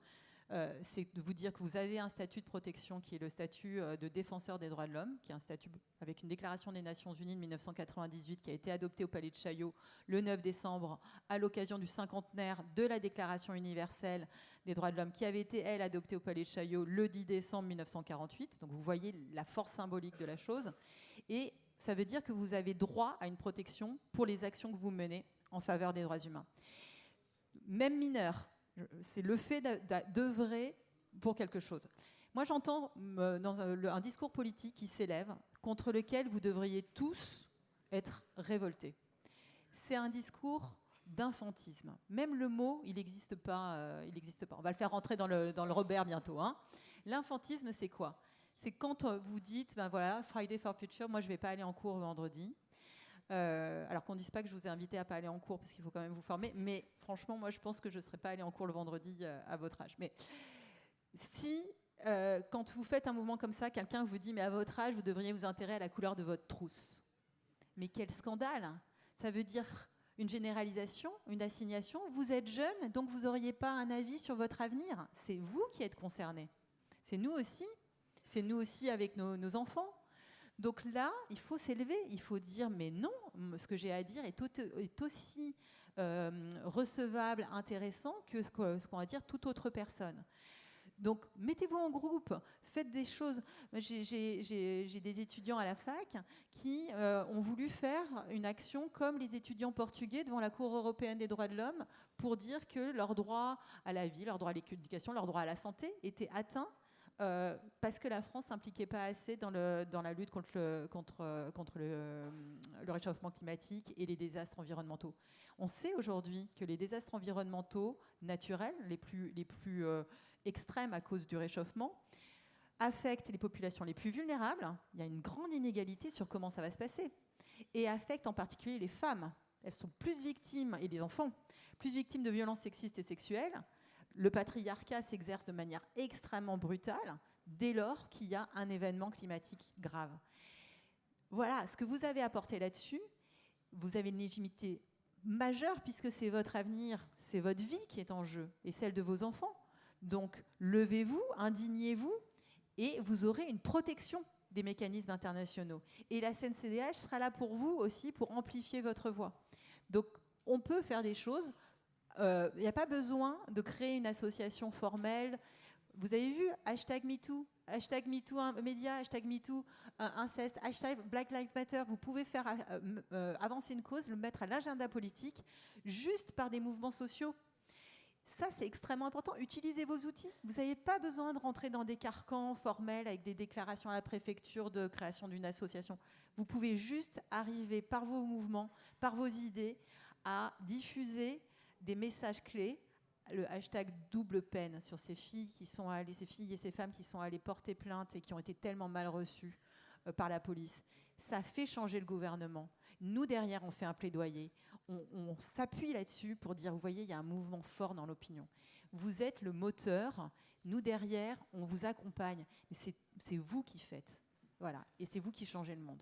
c'est de vous dire que vous avez un statut de protection qui est le statut de défenseur des droits de l'homme, qui est un statut avec une déclaration des Nations Unies de 1998 qui a été adoptée au Palais de Chaillot le 9 décembre à l'occasion du cinquantenaire de la Déclaration universelle des droits de l'homme qui avait été, elle, adoptée au Palais de Chaillot le 10 décembre 1948. Donc vous voyez la force symbolique de la chose. Et ça veut dire que vous avez droit à une protection pour les actions que vous menez en faveur des droits humains. Même mineurs. C'est le fait d'œuvrer pour quelque chose. Moi, j'entends dans un discours politique qui s'élève, contre lequel vous devriez tous être révoltés. C'est un discours d'infantisme. Même le mot, il n'existe pas, On va le faire rentrer dans le Robert bientôt. Hein. L'infantisme, c'est quoi? C'est quand vous dites, ben voilà, Friday for Future, moi, je ne vais pas aller en cours vendredi. Alors qu'on ne dise pas que je vous ai invité à ne pas aller en cours, parce qu'il faut quand même vous former, mais franchement, moi je pense que je ne serais pas allée en cours le vendredi à votre âge. Mais si, quand vous faites un mouvement comme ça, quelqu'un vous dit, mais à votre âge, vous devriez vous intéresser à la couleur de votre trousse. Mais quel scandale! Ça veut dire une généralisation, une assignation. Vous êtes jeune, donc vous n'auriez pas un avis sur votre avenir. C'est vous qui êtes concernés. C'est nous aussi avec nos enfants. Donc là, il faut s'élever, il faut dire mais non, ce que j'ai à dire est aussi recevable, intéressant que ce qu'on va dire toute autre personne. Donc mettez-vous en groupe, faites des choses. J'ai des étudiants à la fac qui ont voulu faire une action comme les étudiants portugais devant la Cour européenne des droits de l'homme pour dire que leur droit à la vie, leur droit à l'éducation, leur droit à la santé était atteint. Parce que la France ne s'impliquait pas assez dans la lutte contre le réchauffement climatique et les désastres environnementaux. On sait aujourd'hui que les désastres environnementaux naturels, les plus extrêmes à cause du réchauffement, affectent les populations les plus vulnérables. Il y a une grande inégalité sur comment ça va se passer. Et affectent en particulier les femmes. Elles sont plus victimes, et les enfants, plus victimes de violences sexistes et sexuelles. Le patriarcat s'exerce de manière extrêmement brutale dès lors qu'il y a un événement climatique grave. Voilà, ce que vous avez apporté là-dessus, vous avez une légitimité majeure puisque c'est votre avenir, c'est votre vie qui est en jeu et celle de vos enfants. Donc, levez-vous, indignez-vous et vous aurez une protection des mécanismes internationaux. Et la CNCDH sera là pour vous aussi, pour amplifier votre voix. Donc, on peut faire des choses. Il n'y a pas besoin de créer une association formelle. Vous avez vu, #MeToo, #MeToo Média, #MeToo inceste, #Black Lives Matter. Vous pouvez faire avancer une cause, le mettre à l'agenda politique, juste par des mouvements sociaux. Ça, c'est extrêmement important. Utilisez vos outils. Vous n'avez pas besoin de rentrer dans des carcans formels avec des déclarations à la préfecture de création d'une association. Vous pouvez juste arriver par vos mouvements, par vos idées, à diffuser des messages clés. Le hashtag double peine sur ces filles et ces femmes qui sont allées porter plainte et qui ont été tellement mal reçues par la police. Ça fait changer le gouvernement. Nous, derrière, on fait un plaidoyer. On s'appuie là-dessus pour dire, vous voyez, il y a un mouvement fort dans l'opinion. Vous êtes le moteur. Nous, derrière, on vous accompagne. Mais c'est vous qui faites. Voilà. Et c'est vous qui changez le monde.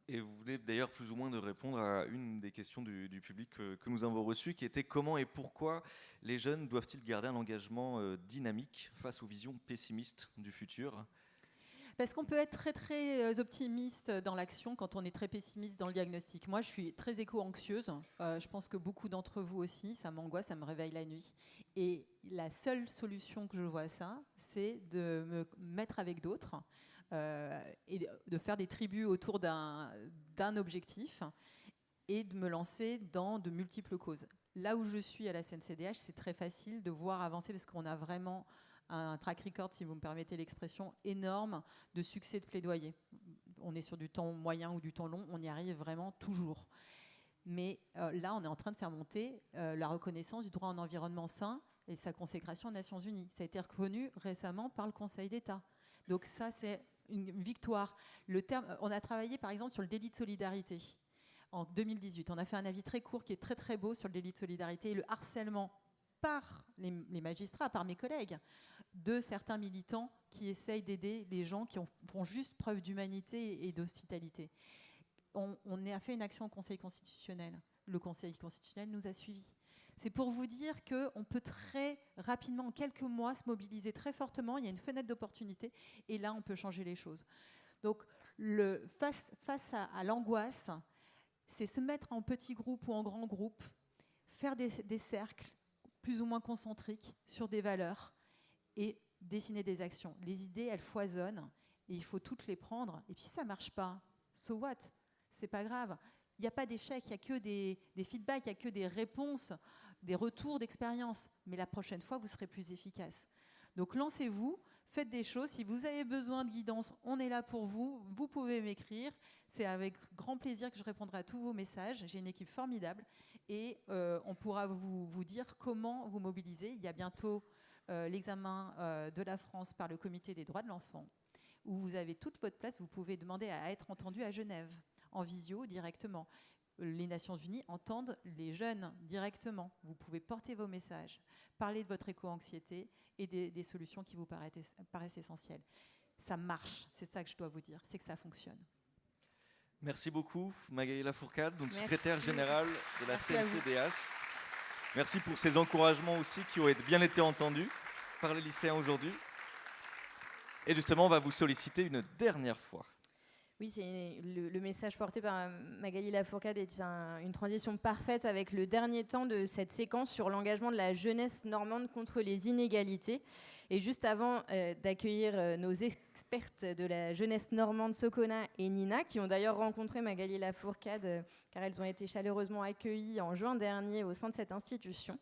Et vous venez d'ailleurs plus ou moins de répondre à une des questions du public que nous avons reçues, qui était comment et pourquoi les jeunes doivent-ils garder un engagement dynamique face aux visions pessimistes du futur ? Parce qu'on peut être très très optimiste dans l'action quand on est très pessimiste dans le diagnostic. Moi, je suis très éco-anxieuse. Je pense que beaucoup d'entre vous aussi, ça m'angoisse, ça me réveille la nuit. Et la seule solution que je vois à ça, c'est de me mettre avec d'autres et de faire des tribus autour d'un objectif et de me lancer dans de multiples causes. Là où je suis à la CNCDH, c'est très facile de voir avancer parce qu'on a vraiment un track record, si vous me permettez l'expression, énorme de succès de plaidoyer. On est sur du temps moyen ou du temps long, on y arrive vraiment toujours. Mais là, on est en train de faire monter la reconnaissance du droit à un environnement sain et sa consécration aux Nations Unies. Ça a été reconnu récemment par le Conseil d'État. Donc ça, c'est une victoire. On a travaillé, par exemple, sur le délit de solidarité en 2018. On a fait un avis très court qui est très très beau sur le délit de solidarité et le harcèlement par les magistrats, par mes collègues, de certains militants qui essayent d'aider les gens qui font juste preuve d'humanité et d'hospitalité. On a fait une action au Conseil constitutionnel. Le Conseil constitutionnel nous a suivis. C'est pour vous dire qu'on peut très rapidement, en quelques mois, se mobiliser très fortement. Il y a une fenêtre d'opportunité et là, on peut changer les choses. Donc, face à l'angoisse, c'est se mettre en petits groupes ou en grands groupes, faire des cercles plus ou moins concentriques sur des valeurs et dessiner des actions. Les idées, elles foisonnent et il faut toutes les prendre. Et puis si ça ne marche pas, so what ? C'est pas grave. Il n'y a pas d'échec, il n'y a que des feedbacks, il n'y a que des réponses, des retours d'expérience. Mais la prochaine fois, vous serez plus efficace. Donc lancez-vous, faites des choses. Si vous avez besoin de guidance, on est là pour vous. Vous pouvez m'écrire. C'est avec grand plaisir que je répondrai à tous vos messages. J'ai une équipe formidable et on pourra vous dire comment vous mobiliser. Il y a bientôt l'examen de la France par le Comité des droits de l'enfant, où vous avez toute votre place. Vous pouvez demander à être entendu à Genève, en visio directement. Les Nations Unies entendent les jeunes directement. Vous pouvez porter vos messages, parler de votre éco-anxiété et des solutions qui vous paraissent essentielles. Ça marche, c'est ça que je dois vous dire, c'est que ça fonctionne. Merci beaucoup, Magali Lafourcade, donc Merci. secrétaire générale de la Merci à vous. CNCDH. Merci pour ces encouragements aussi qui ont bien été entendus par les lycéens aujourd'hui. Et justement, on va vous solliciter une dernière fois. Oui, c'est le message porté par Magali Lafourcade est une transition parfaite avec le dernier temps de cette séquence sur l'engagement de la jeunesse normande contre les inégalités. Et juste avant d'accueillir nos expertes de la jeunesse normande, Sokona et Nina, qui ont d'ailleurs rencontré Magali Lafourcade, car elles ont été chaleureusement accueillies en juin dernier au sein de cette institution,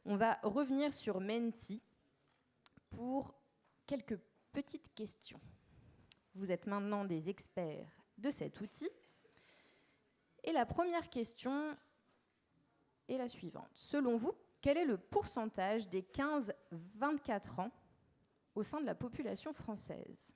on va revenir sur Menti pour quelques petites questions. Vous êtes maintenant des experts de cet outil. Et la première question est la suivante. Selon vous, quel est le pourcentage des 15-24 ans au sein de la population française ?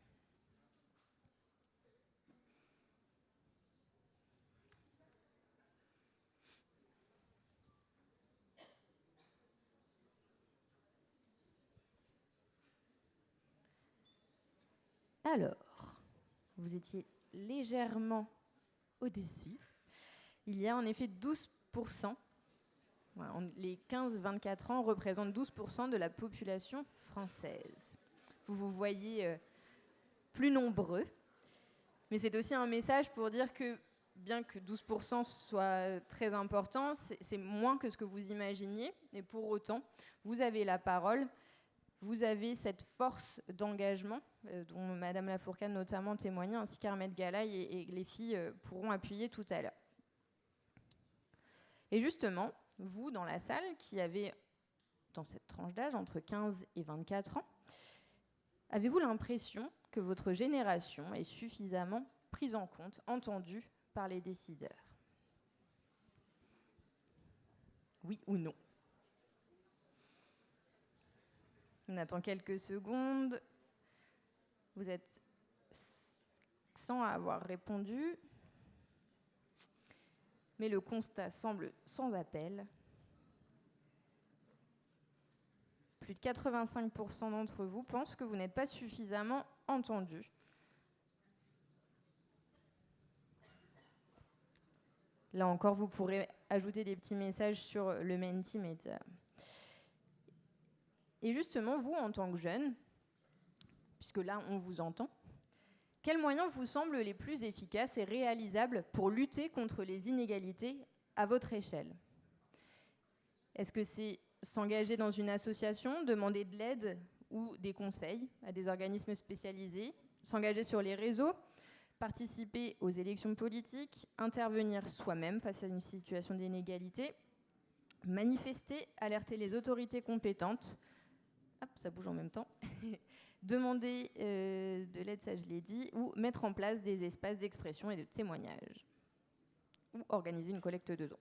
Alors, vous étiez légèrement au-dessus. Il y a en effet 12%. Voilà, les 15-24 ans représentent 12% de la population française. Vous vous voyez plus nombreux. Mais c'est aussi un message pour dire que, bien que 12% soit très important, c'est moins que ce que vous imaginiez. Et pour autant, vous avez la parole. Vous avez cette force d'engagement dont Madame Lafourcade notamment témoignait, ainsi qu'Ahmed Galaï et les filles pourront appuyer tout à l'heure. Et justement, vous, dans la salle, qui avez dans cette tranche d'âge, entre 15 et 24 ans, avez-vous l'impression que votre génération est suffisamment prise en compte, entendue par les décideurs? Oui ou non? On attend quelques secondes. Vous êtes 100 à avoir répondu. Mais le constat semble sans appel. Plus de 85% d'entre vous pensent que vous n'êtes pas suffisamment entendus. Là encore, vous pourrez ajouter des petits messages sur le Mentimeter. Et justement, vous, en tant que jeune, puisque là, on vous entend, quels moyens vous semblent les plus efficaces et réalisables pour lutter contre les inégalités à votre échelle? Est-ce que c'est s'engager dans une association, demander de l'aide ou des conseils à des organismes spécialisés, s'engager sur les réseaux, participer aux élections politiques, intervenir soi-même face à une situation d'inégalité, manifester, alerter les autorités compétentes, hop, ça bouge en même temps, demander de l'aide, ça je l'ai dit, ou mettre en place des espaces d'expression et de témoignage, ou organiser une collecte de dons.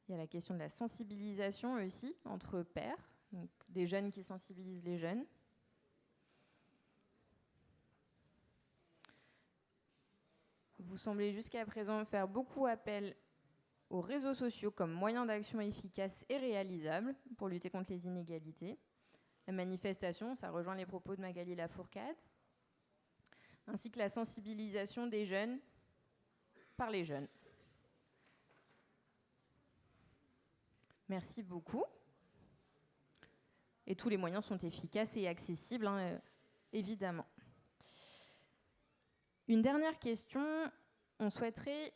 Il y a la question de la sensibilisation aussi entre pairs, donc des jeunes qui sensibilisent les jeunes. Vous semblez jusqu'à présent faire beaucoup appel aux réseaux sociaux comme moyen d'action efficace et réalisable pour lutter contre les inégalités. La manifestation, ça rejoint les propos de Magali Lafourcade, ainsi que la sensibilisation des jeunes par les jeunes. Merci beaucoup. Et tous les moyens sont efficaces et accessibles, hein, évidemment. Une dernière question. On souhaiterait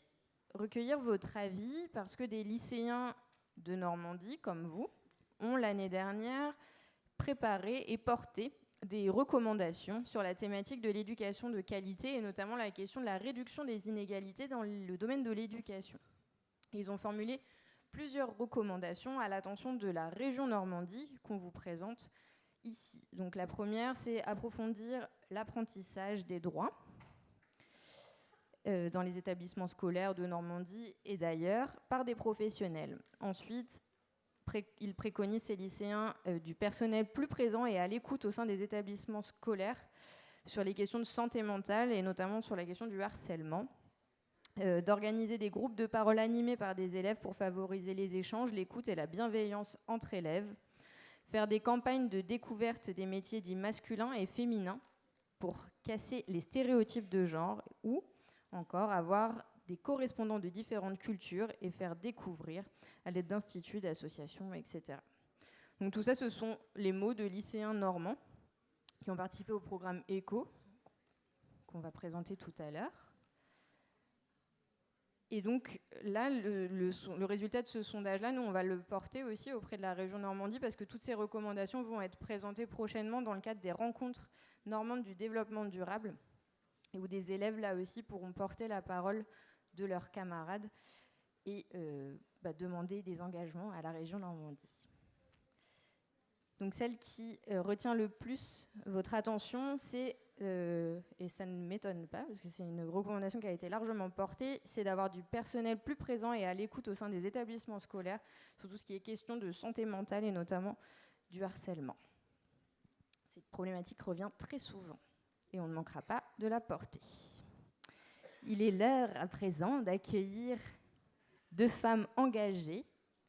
recueillir votre avis parce que des lycéens de Normandie, comme vous, ont l'année dernière préparé et porté des recommandations sur la thématique de l'éducation de qualité et notamment la question de la réduction des inégalités dans le domaine de l'éducation. Ils ont formulé plusieurs recommandations à l'attention de la région Normandie qu'on vous présente ici. Donc la première, c'est approfondir l'apprentissage des droits dans les établissements scolaires de Normandie et d'ailleurs par des professionnels. Ensuite, il préconise ces lycéens du personnel plus présent et à l'écoute au sein des établissements scolaires sur les questions de santé mentale et notamment sur la question du harcèlement. D'organiser des groupes de parole animés par des élèves pour favoriser les échanges, l'écoute et la bienveillance entre élèves, faire des campagnes de découverte des métiers dits masculins et féminins pour casser les stéréotypes de genre ou encore avoir des correspondants de différentes cultures et faire découvrir à l'aide d'instituts, d'associations, etc. Donc tout ça, ce sont les mots de lycéens normands qui ont participé au programme ECHO qu'on va présenter tout à l'heure. Et donc là, le résultat de ce sondage-là, nous, on va le porter aussi auprès de la région Normandie parce que toutes ces recommandations vont être présentées prochainement dans le cadre des rencontres normandes du développement durable et où des élèves, là aussi, pourront porter la parole de leurs camarades et demander des engagements à la région Normandie. Donc celle qui retient le plus votre attention, c'est, et ça ne m'étonne pas, parce que c'est une recommandation qui a été largement portée, c'est d'avoir du personnel plus présent et à l'écoute au sein des établissements scolaires, sur tout ce qui est question de santé mentale et notamment du harcèlement. Cette problématique revient très souvent et on ne manquera pas de la porter. Il est l'heure à présent d'accueillir deux femmes engagées,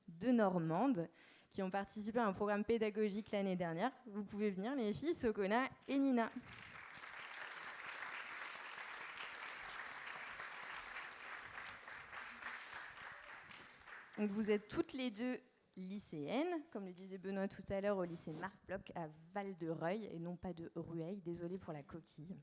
deux Normandes, qui ont participé à un programme pédagogique l'année dernière. Vous pouvez venir, les filles, Sokona et Nina. Donc vous êtes toutes les deux lycéennes, comme le disait Benoît tout à l'heure, au lycée Marc Bloch à Val-de-Reuil, et non pas de Rueil, désolée pour la coquille.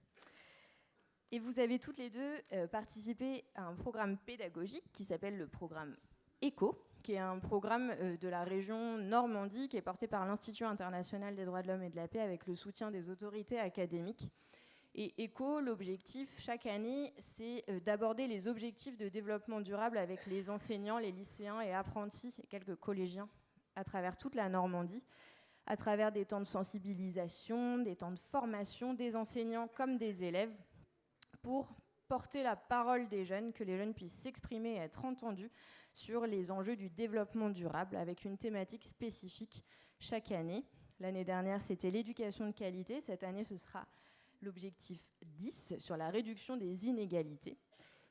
Et vous avez toutes les deux participé à un programme pédagogique qui s'appelle le programme ECHO, qui est un programme de la région Normandie, qui est porté par l'Institut international des droits de l'homme et de la paix avec le soutien des autorités académiques. Et ECHO, l'objectif chaque année, c'est d'aborder les objectifs de développement durable avec les enseignants, les lycéens et apprentis et quelques collégiens à travers toute la Normandie, à travers des temps de sensibilisation, des temps de formation des enseignants comme des élèves, pour porter la parole des jeunes, que les jeunes puissent s'exprimer et être entendus sur les enjeux du développement durable avec une thématique spécifique chaque année. L'année dernière, c'était l'éducation de qualité. Cette année, ce sera l'objectif 10 sur la réduction des inégalités.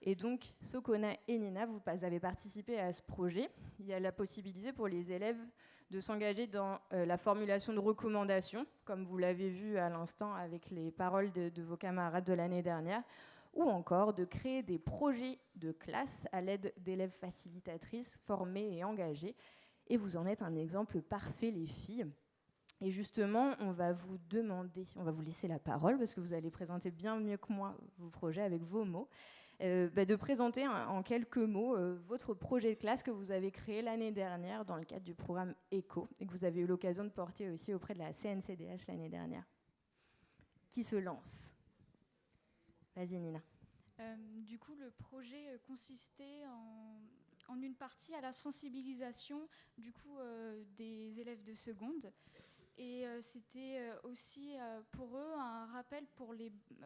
Et donc, Sokona et Nina, vous avez participé à ce projet. Il y a la possibilité pour les élèves de s'engager dans la formulation de recommandations, comme vous l'avez vu à l'instant avec les paroles de vos camarades de l'année dernière, ou encore de créer des projets de classe à l'aide d'élèves facilitatrices formées et engagées. Et vous en êtes un exemple parfait, les filles. Et justement, on va vous laisser la parole, parce que vous allez présenter bien mieux que moi vos projets avec vos mots, de présenter en quelques mots votre projet de classe que vous avez créé l'année dernière dans le cadre du programme ECHO, et que vous avez eu l'occasion de porter aussi auprès de la CNCDH l'année dernière. Qui se lance ? Vas-y, Nina. Du coup, le projet consistait en une partie à la sensibilisation des élèves de seconde. Et c'était aussi pour eux un rappel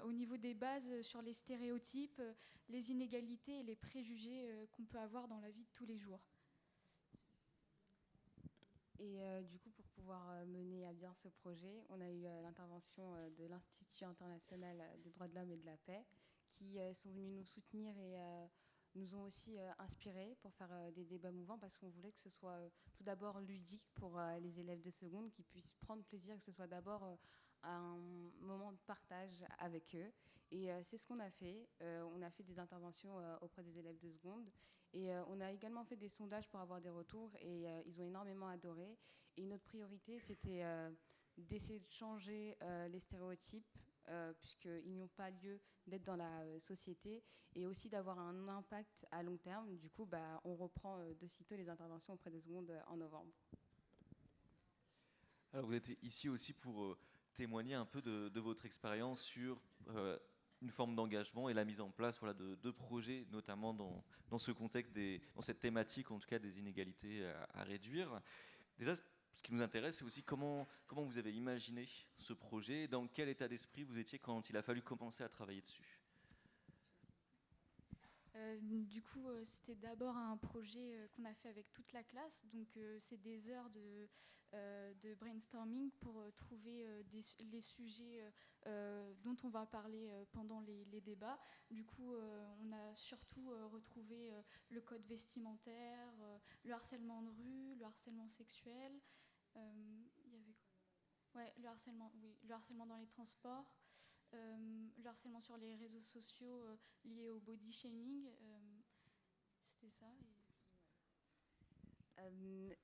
au niveau des bases sur les stéréotypes, les inégalités et les préjugés qu'on peut avoir dans la vie de tous les jours. Et du coup, pour pouvoir mener à bien ce projet, on a eu l'intervention de l'Institut international des droits de l'homme et de la paix, qui sont venus nous soutenir et nous ont aussi inspirés pour faire des débats mouvants, parce qu'on voulait que ce soit tout d'abord ludique pour les élèves de seconde, qu'ils puissent prendre plaisir, que ce soit d'abord un moment de partage avec eux. Et c'est ce qu'on a fait. On a fait des interventions auprès des élèves de seconde. Et on a également fait des sondages pour avoir des retours, et ils ont énormément adoré. Et notre priorité, c'était d'essayer de changer les stéréotypes, puisqu'ils n'ont pas lieu d'être dans la société, et aussi d'avoir un impact à long terme. Du coup, on reprend de sitôt les interventions auprès des secondes en novembre. Alors, vous êtes ici aussi pour témoigner un peu de votre expérience sur une forme d'engagement et la mise en place de projets, notamment dans ce contexte, dans cette thématique en tout cas des inégalités à réduire. Déjà, ce qui nous intéresse, c'est aussi comment vous avez imaginé ce projet, dans quel état d'esprit vous étiez quand il a fallu commencer à travailler dessus. C'était d'abord un projet qu'on a fait avec toute la classe. Donc, c'est des heures de brainstorming pour trouver les sujets dont on va parler pendant les débats. Du coup, on a surtout retrouvé le code vestimentaire, le harcèlement de rue, le harcèlement sexuel. Il y avait quoi ? Le harcèlement dans les transports. Le harcèlement sur les réseaux sociaux lié au body shaming, c'était ça. Mais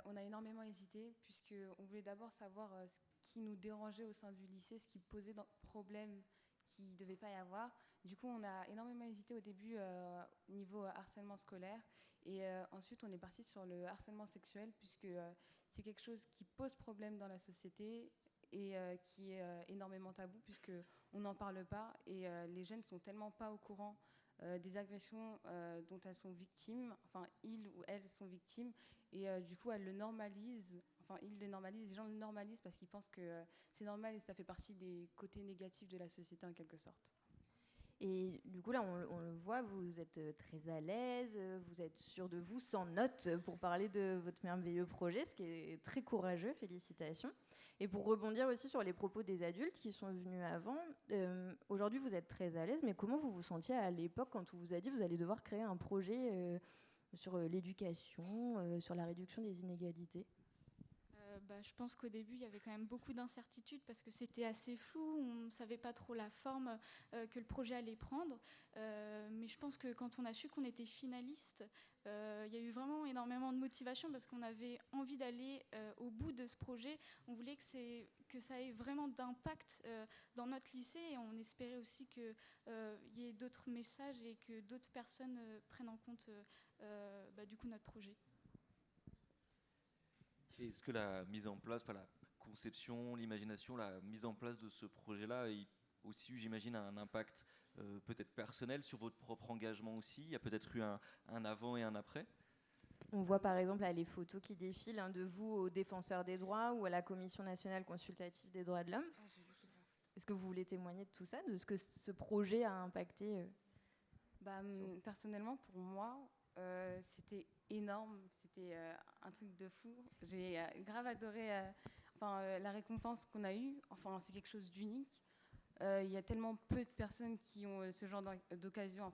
on a énormément hésité, puisqu'on voulait d'abord savoir ce qui nous dérangeait au sein du lycée, ce qui posait problème qu'il ne devait pas y avoir. Du coup, on a énormément hésité au début niveau harcèlement scolaire, et ensuite on est parti sur le harcèlement sexuel, puisque c'est quelque chose qui pose problème dans la société, et qui est énormément tabou, puisqu'on n'en parle pas, et les jeunes ne sont tellement pas au courant des agressions dont elles sont victimes, enfin ils ou elles sont victimes, et du coup elles le normalisent, les gens le normalisent parce qu'ils pensent que c'est normal, et ça fait partie des côtés négatifs de la société en quelque sorte. Et du coup, là, on le voit, vous êtes très à l'aise, vous êtes sûr de vous, sans notes, pour parler de votre merveilleux projet, ce qui est très courageux, félicitations. Et pour rebondir aussi sur les propos des adultes qui sont venus avant, aujourd'hui, vous êtes très à l'aise, mais comment vous vous sentiez à l'époque quand on vous a dit que vous allez devoir créer un projet sur l'éducation, sur la réduction des inégalités ? Je pense qu'au début, il y avait quand même beaucoup d'incertitudes parce que c'était assez flou, on ne savait pas trop la forme que le projet allait prendre. Mais je pense que quand on a su qu'on était finaliste, il y a eu vraiment énormément de motivation parce qu'on avait envie d'aller au bout de ce projet. On voulait que ça ait vraiment d'impact dans notre lycée, et on espérait aussi qu'il y ait d'autres messages et que d'autres personnes prennent en compte du coup notre projet. Est-ce que la mise en place, la conception, l'imagination, la mise en place de ce projet-là, aussi eu, j'imagine, un impact peut-être personnel sur votre propre engagement aussi. Il y a peut-être eu un avant et un après. On voit par exemple là, les photos qui défilent de vous aux défenseurs des droits ou à la Commission nationale consultative des droits de l'homme. Est-ce que vous voulez témoigner de tout ça, de ce que ce projet a impacté Personnellement, pour moi, c'était énorme. C'était un truc de fou. J'ai grave adoré la récompense qu'on a eue. Enfin, c'est quelque chose d'unique. Il y a tellement peu de personnes qui ont ce genre d'occasion,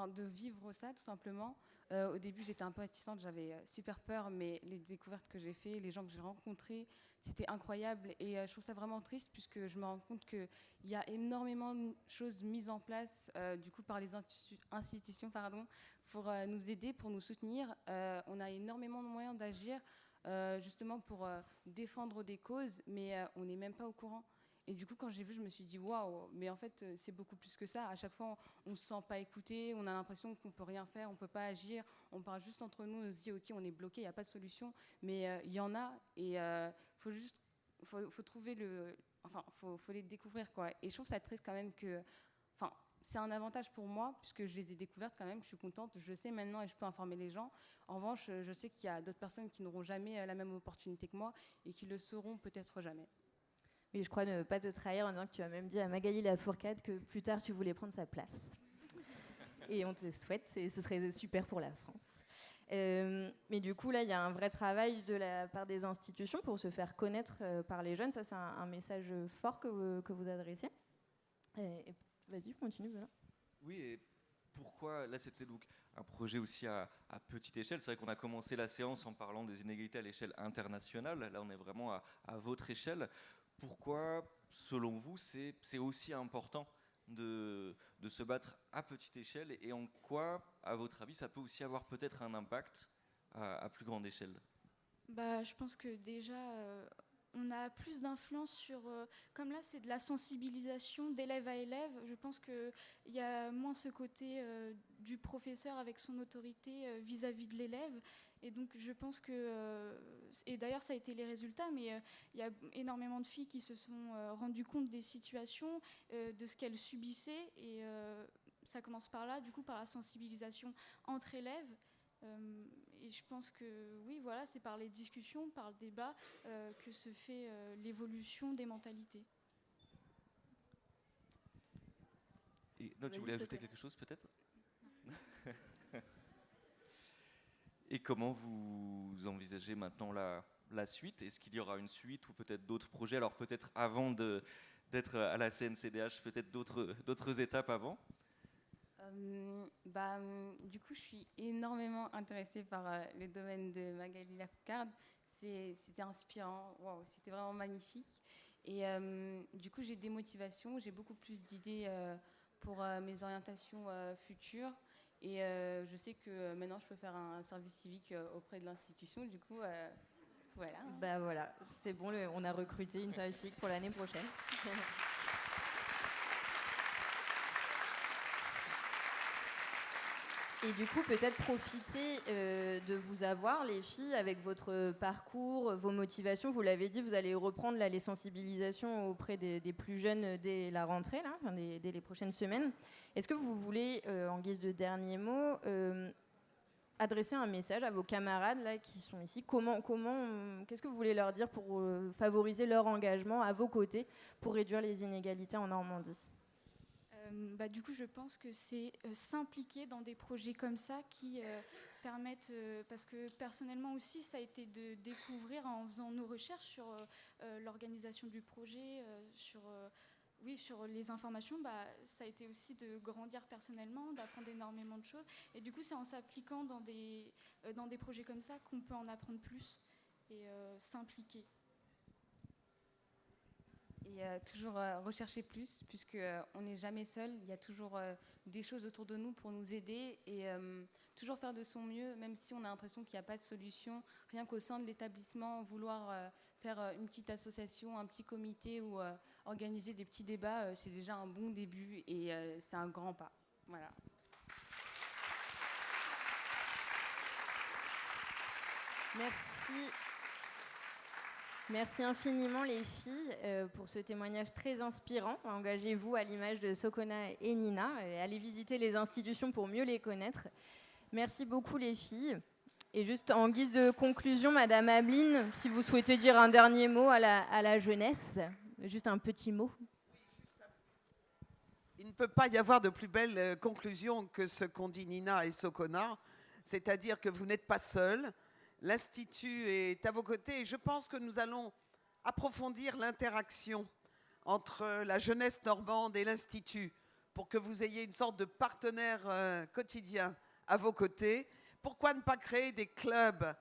de vivre ça, tout simplement. Au début, j'étais un peu réticente, j'avais super peur, mais les découvertes que j'ai faites, les gens que j'ai rencontrés, c'était incroyable. Et je trouve ça vraiment triste, puisque je me rends compte qu'il y a énormément de choses mises en place, du coup, par les institutions, pour nous aider, pour nous soutenir. On a énormément de moyens d'agir, justement, pour défendre des causes, mais on n'est même pas au courant. Et du coup, quand j'ai vu, je me suis dit, waouh, mais en fait, c'est beaucoup plus que ça. À chaque fois, on ne se sent pas écouté, on a l'impression qu'on ne peut rien faire, on ne peut pas agir. On parle juste entre nous, on se dit, OK, on est bloqué, il n'y a pas de solution. Mais il y en a, et faut trouver faut les découvrir, quoi. Et je trouve ça triste quand même que, c'est un avantage pour moi, puisque je les ai découvertes quand même, je suis contente, je le sais maintenant et je peux informer les gens. En revanche, je sais qu'il y a d'autres personnes qui n'auront jamais la même opportunité que moi et qui le sauront peut-être jamais. Oui, je crois ne pas te trahir en disant que tu as même dit à Magali Lafourcade que plus tard tu voulais prendre sa place. Et on te le souhaite, et ce serait super pour la France. Mais du coup, là, il y a un vrai travail de la part des institutions pour se faire connaître par les jeunes. Ça, c'est un message fort que vous adressez. Vas-y, continue, voilà. Oui, et pourquoi, là c'était donc un projet aussi à petite échelle. C'est vrai qu'on a commencé la séance en parlant des inégalités à l'échelle internationale. Là, on est vraiment à votre échelle. Pourquoi, selon vous, c'est aussi important de se battre à petite échelle, et en quoi, à votre avis, ça peut aussi avoir peut-être un impact à plus grande échelle? Je pense que déjà, on a plus d'influence sur... comme là, c'est de la sensibilisation d'élève à élève. Je pense qu'il y a moins ce côté du professeur avec son autorité vis-à-vis de l'élève. Et donc, je pense que... et d'ailleurs, ça a été les résultats, mais il y a énormément de filles qui se sont rendues compte des situations, de ce qu'elles subissaient. Et ça commence par là, du coup, par la sensibilisation entre élèves. Et je pense que oui, voilà, c'est par les discussions, par le débat que se fait l'évolution des mentalités. Et, non, tu voulais ajouter quelque chose peut-être? Et comment vous envisagez maintenant la suite? Est-ce qu'il y aura une suite ou peut-être d'autres projets? Alors peut-être avant d'être à la CNCDH, peut-être d'autres étapes avant? Du coup, je suis énormément intéressée par le domaine de Magali Lafourcade. C'était inspirant, wow, c'était vraiment magnifique. Et du coup, j'ai des motivations, j'ai beaucoup plus d'idées pour mes orientations futures. Et je sais que maintenant, je peux faire un service civique auprès de l'institution. Du coup, voilà. Voilà, c'est bon, on a recruté une service civique pour l'année prochaine. Et du coup, peut-être profiter de vous avoir, les filles, avec votre parcours, vos motivations. Vous l'avez dit, vous allez reprendre là, les sensibilisations auprès des plus jeunes dès la rentrée, là, dès les prochaines semaines. Est-ce que vous voulez, en guise de dernier mot, adresser un message à vos camarades là, qui sont ici? Qu'est-ce que vous voulez leur dire pour favoriser leur engagement à vos côtés pour réduire les inégalités en Normandie? Du coup, je pense que c'est s'impliquer dans des projets comme ça qui permettent, parce que personnellement aussi, ça a été de découvrir en faisant nos recherches sur l'organisation du projet, sur les informations, ça a été aussi de grandir personnellement, d'apprendre énormément de choses. Et du coup, c'est en s'appliquant dans des projets comme ça qu'on peut en apprendre plus et s'impliquer. Et toujours rechercher plus, puisqu'on n'est jamais seul. Il y a toujours des choses autour de nous pour nous aider et toujours faire de son mieux, même si on a l'impression qu'il n'y a pas de solution. Rien qu'au sein de l'établissement, vouloir faire une petite association, un petit comité ou organiser des petits débats, c'est déjà un bon début et c'est un grand pas. Voilà. Merci. Merci infiniment les filles pour ce témoignage très inspirant. Engagez-vous à l'image de Sokona et Nina et allez visiter les institutions pour mieux les connaître. Merci beaucoup les filles. Et juste en guise de conclusion, Madame Ameline, si vous souhaitez dire un dernier mot à la jeunesse, juste un petit mot. Il ne peut pas y avoir de plus belle conclusion que ce qu'ont dit Nina et Sokona, c'est-à-dire que vous n'êtes pas seuls. L'Institut est à vos côtés et je pense que nous allons approfondir l'interaction entre la jeunesse normande et l'Institut pour que vous ayez une sorte de partenaire quotidien à vos côtés. Pourquoi ne pas créer des clubs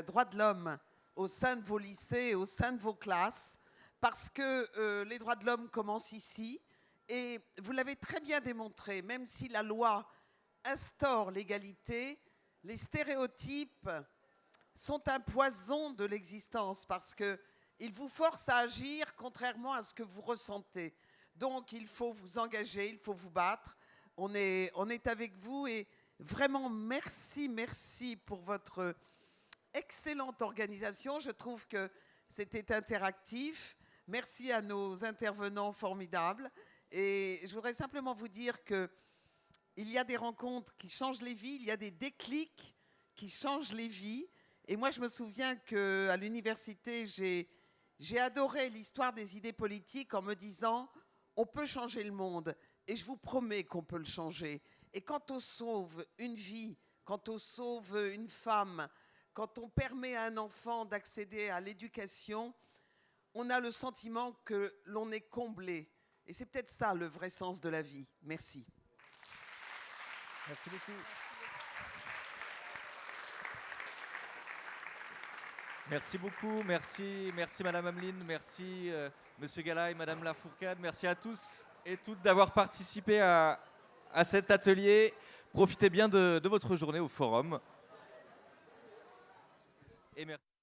droits de l'homme au sein de vos lycées, au sein de vos classes? Parce que les droits de l'homme commencent ici et vous l'avez très bien démontré, même si la loi instaure l'égalité, les stéréotypes sont un poison de l'existence parce qu'ils vous forcent à agir contrairement à ce que vous ressentez. Donc il faut vous engager, il faut vous battre. On est avec vous et vraiment merci pour votre excellente organisation. Je trouve que c'était interactif. Merci à nos intervenants formidables. Et je voudrais simplement vous dire qu'il y a des rencontres qui changent les vies, il y a des déclics qui changent les vies. Et moi, je me souviens qu'à l'université, j'ai adoré l'histoire des idées politiques en me disant « on peut changer le monde ». Et je vous promets qu'on peut le changer. Et quand on sauve une vie, quand on sauve une femme, quand on permet à un enfant d'accéder à l'éducation, on a le sentiment que l'on est comblé. Et c'est peut-être ça le vrai sens de la vie. Merci. Merci beaucoup. Merci beaucoup, merci Madame Ameline, merci Monsieur Galaï, Madame Lafourcade, merci à tous et toutes d'avoir participé à cet atelier. Profitez bien de votre journée au forum. Et merci.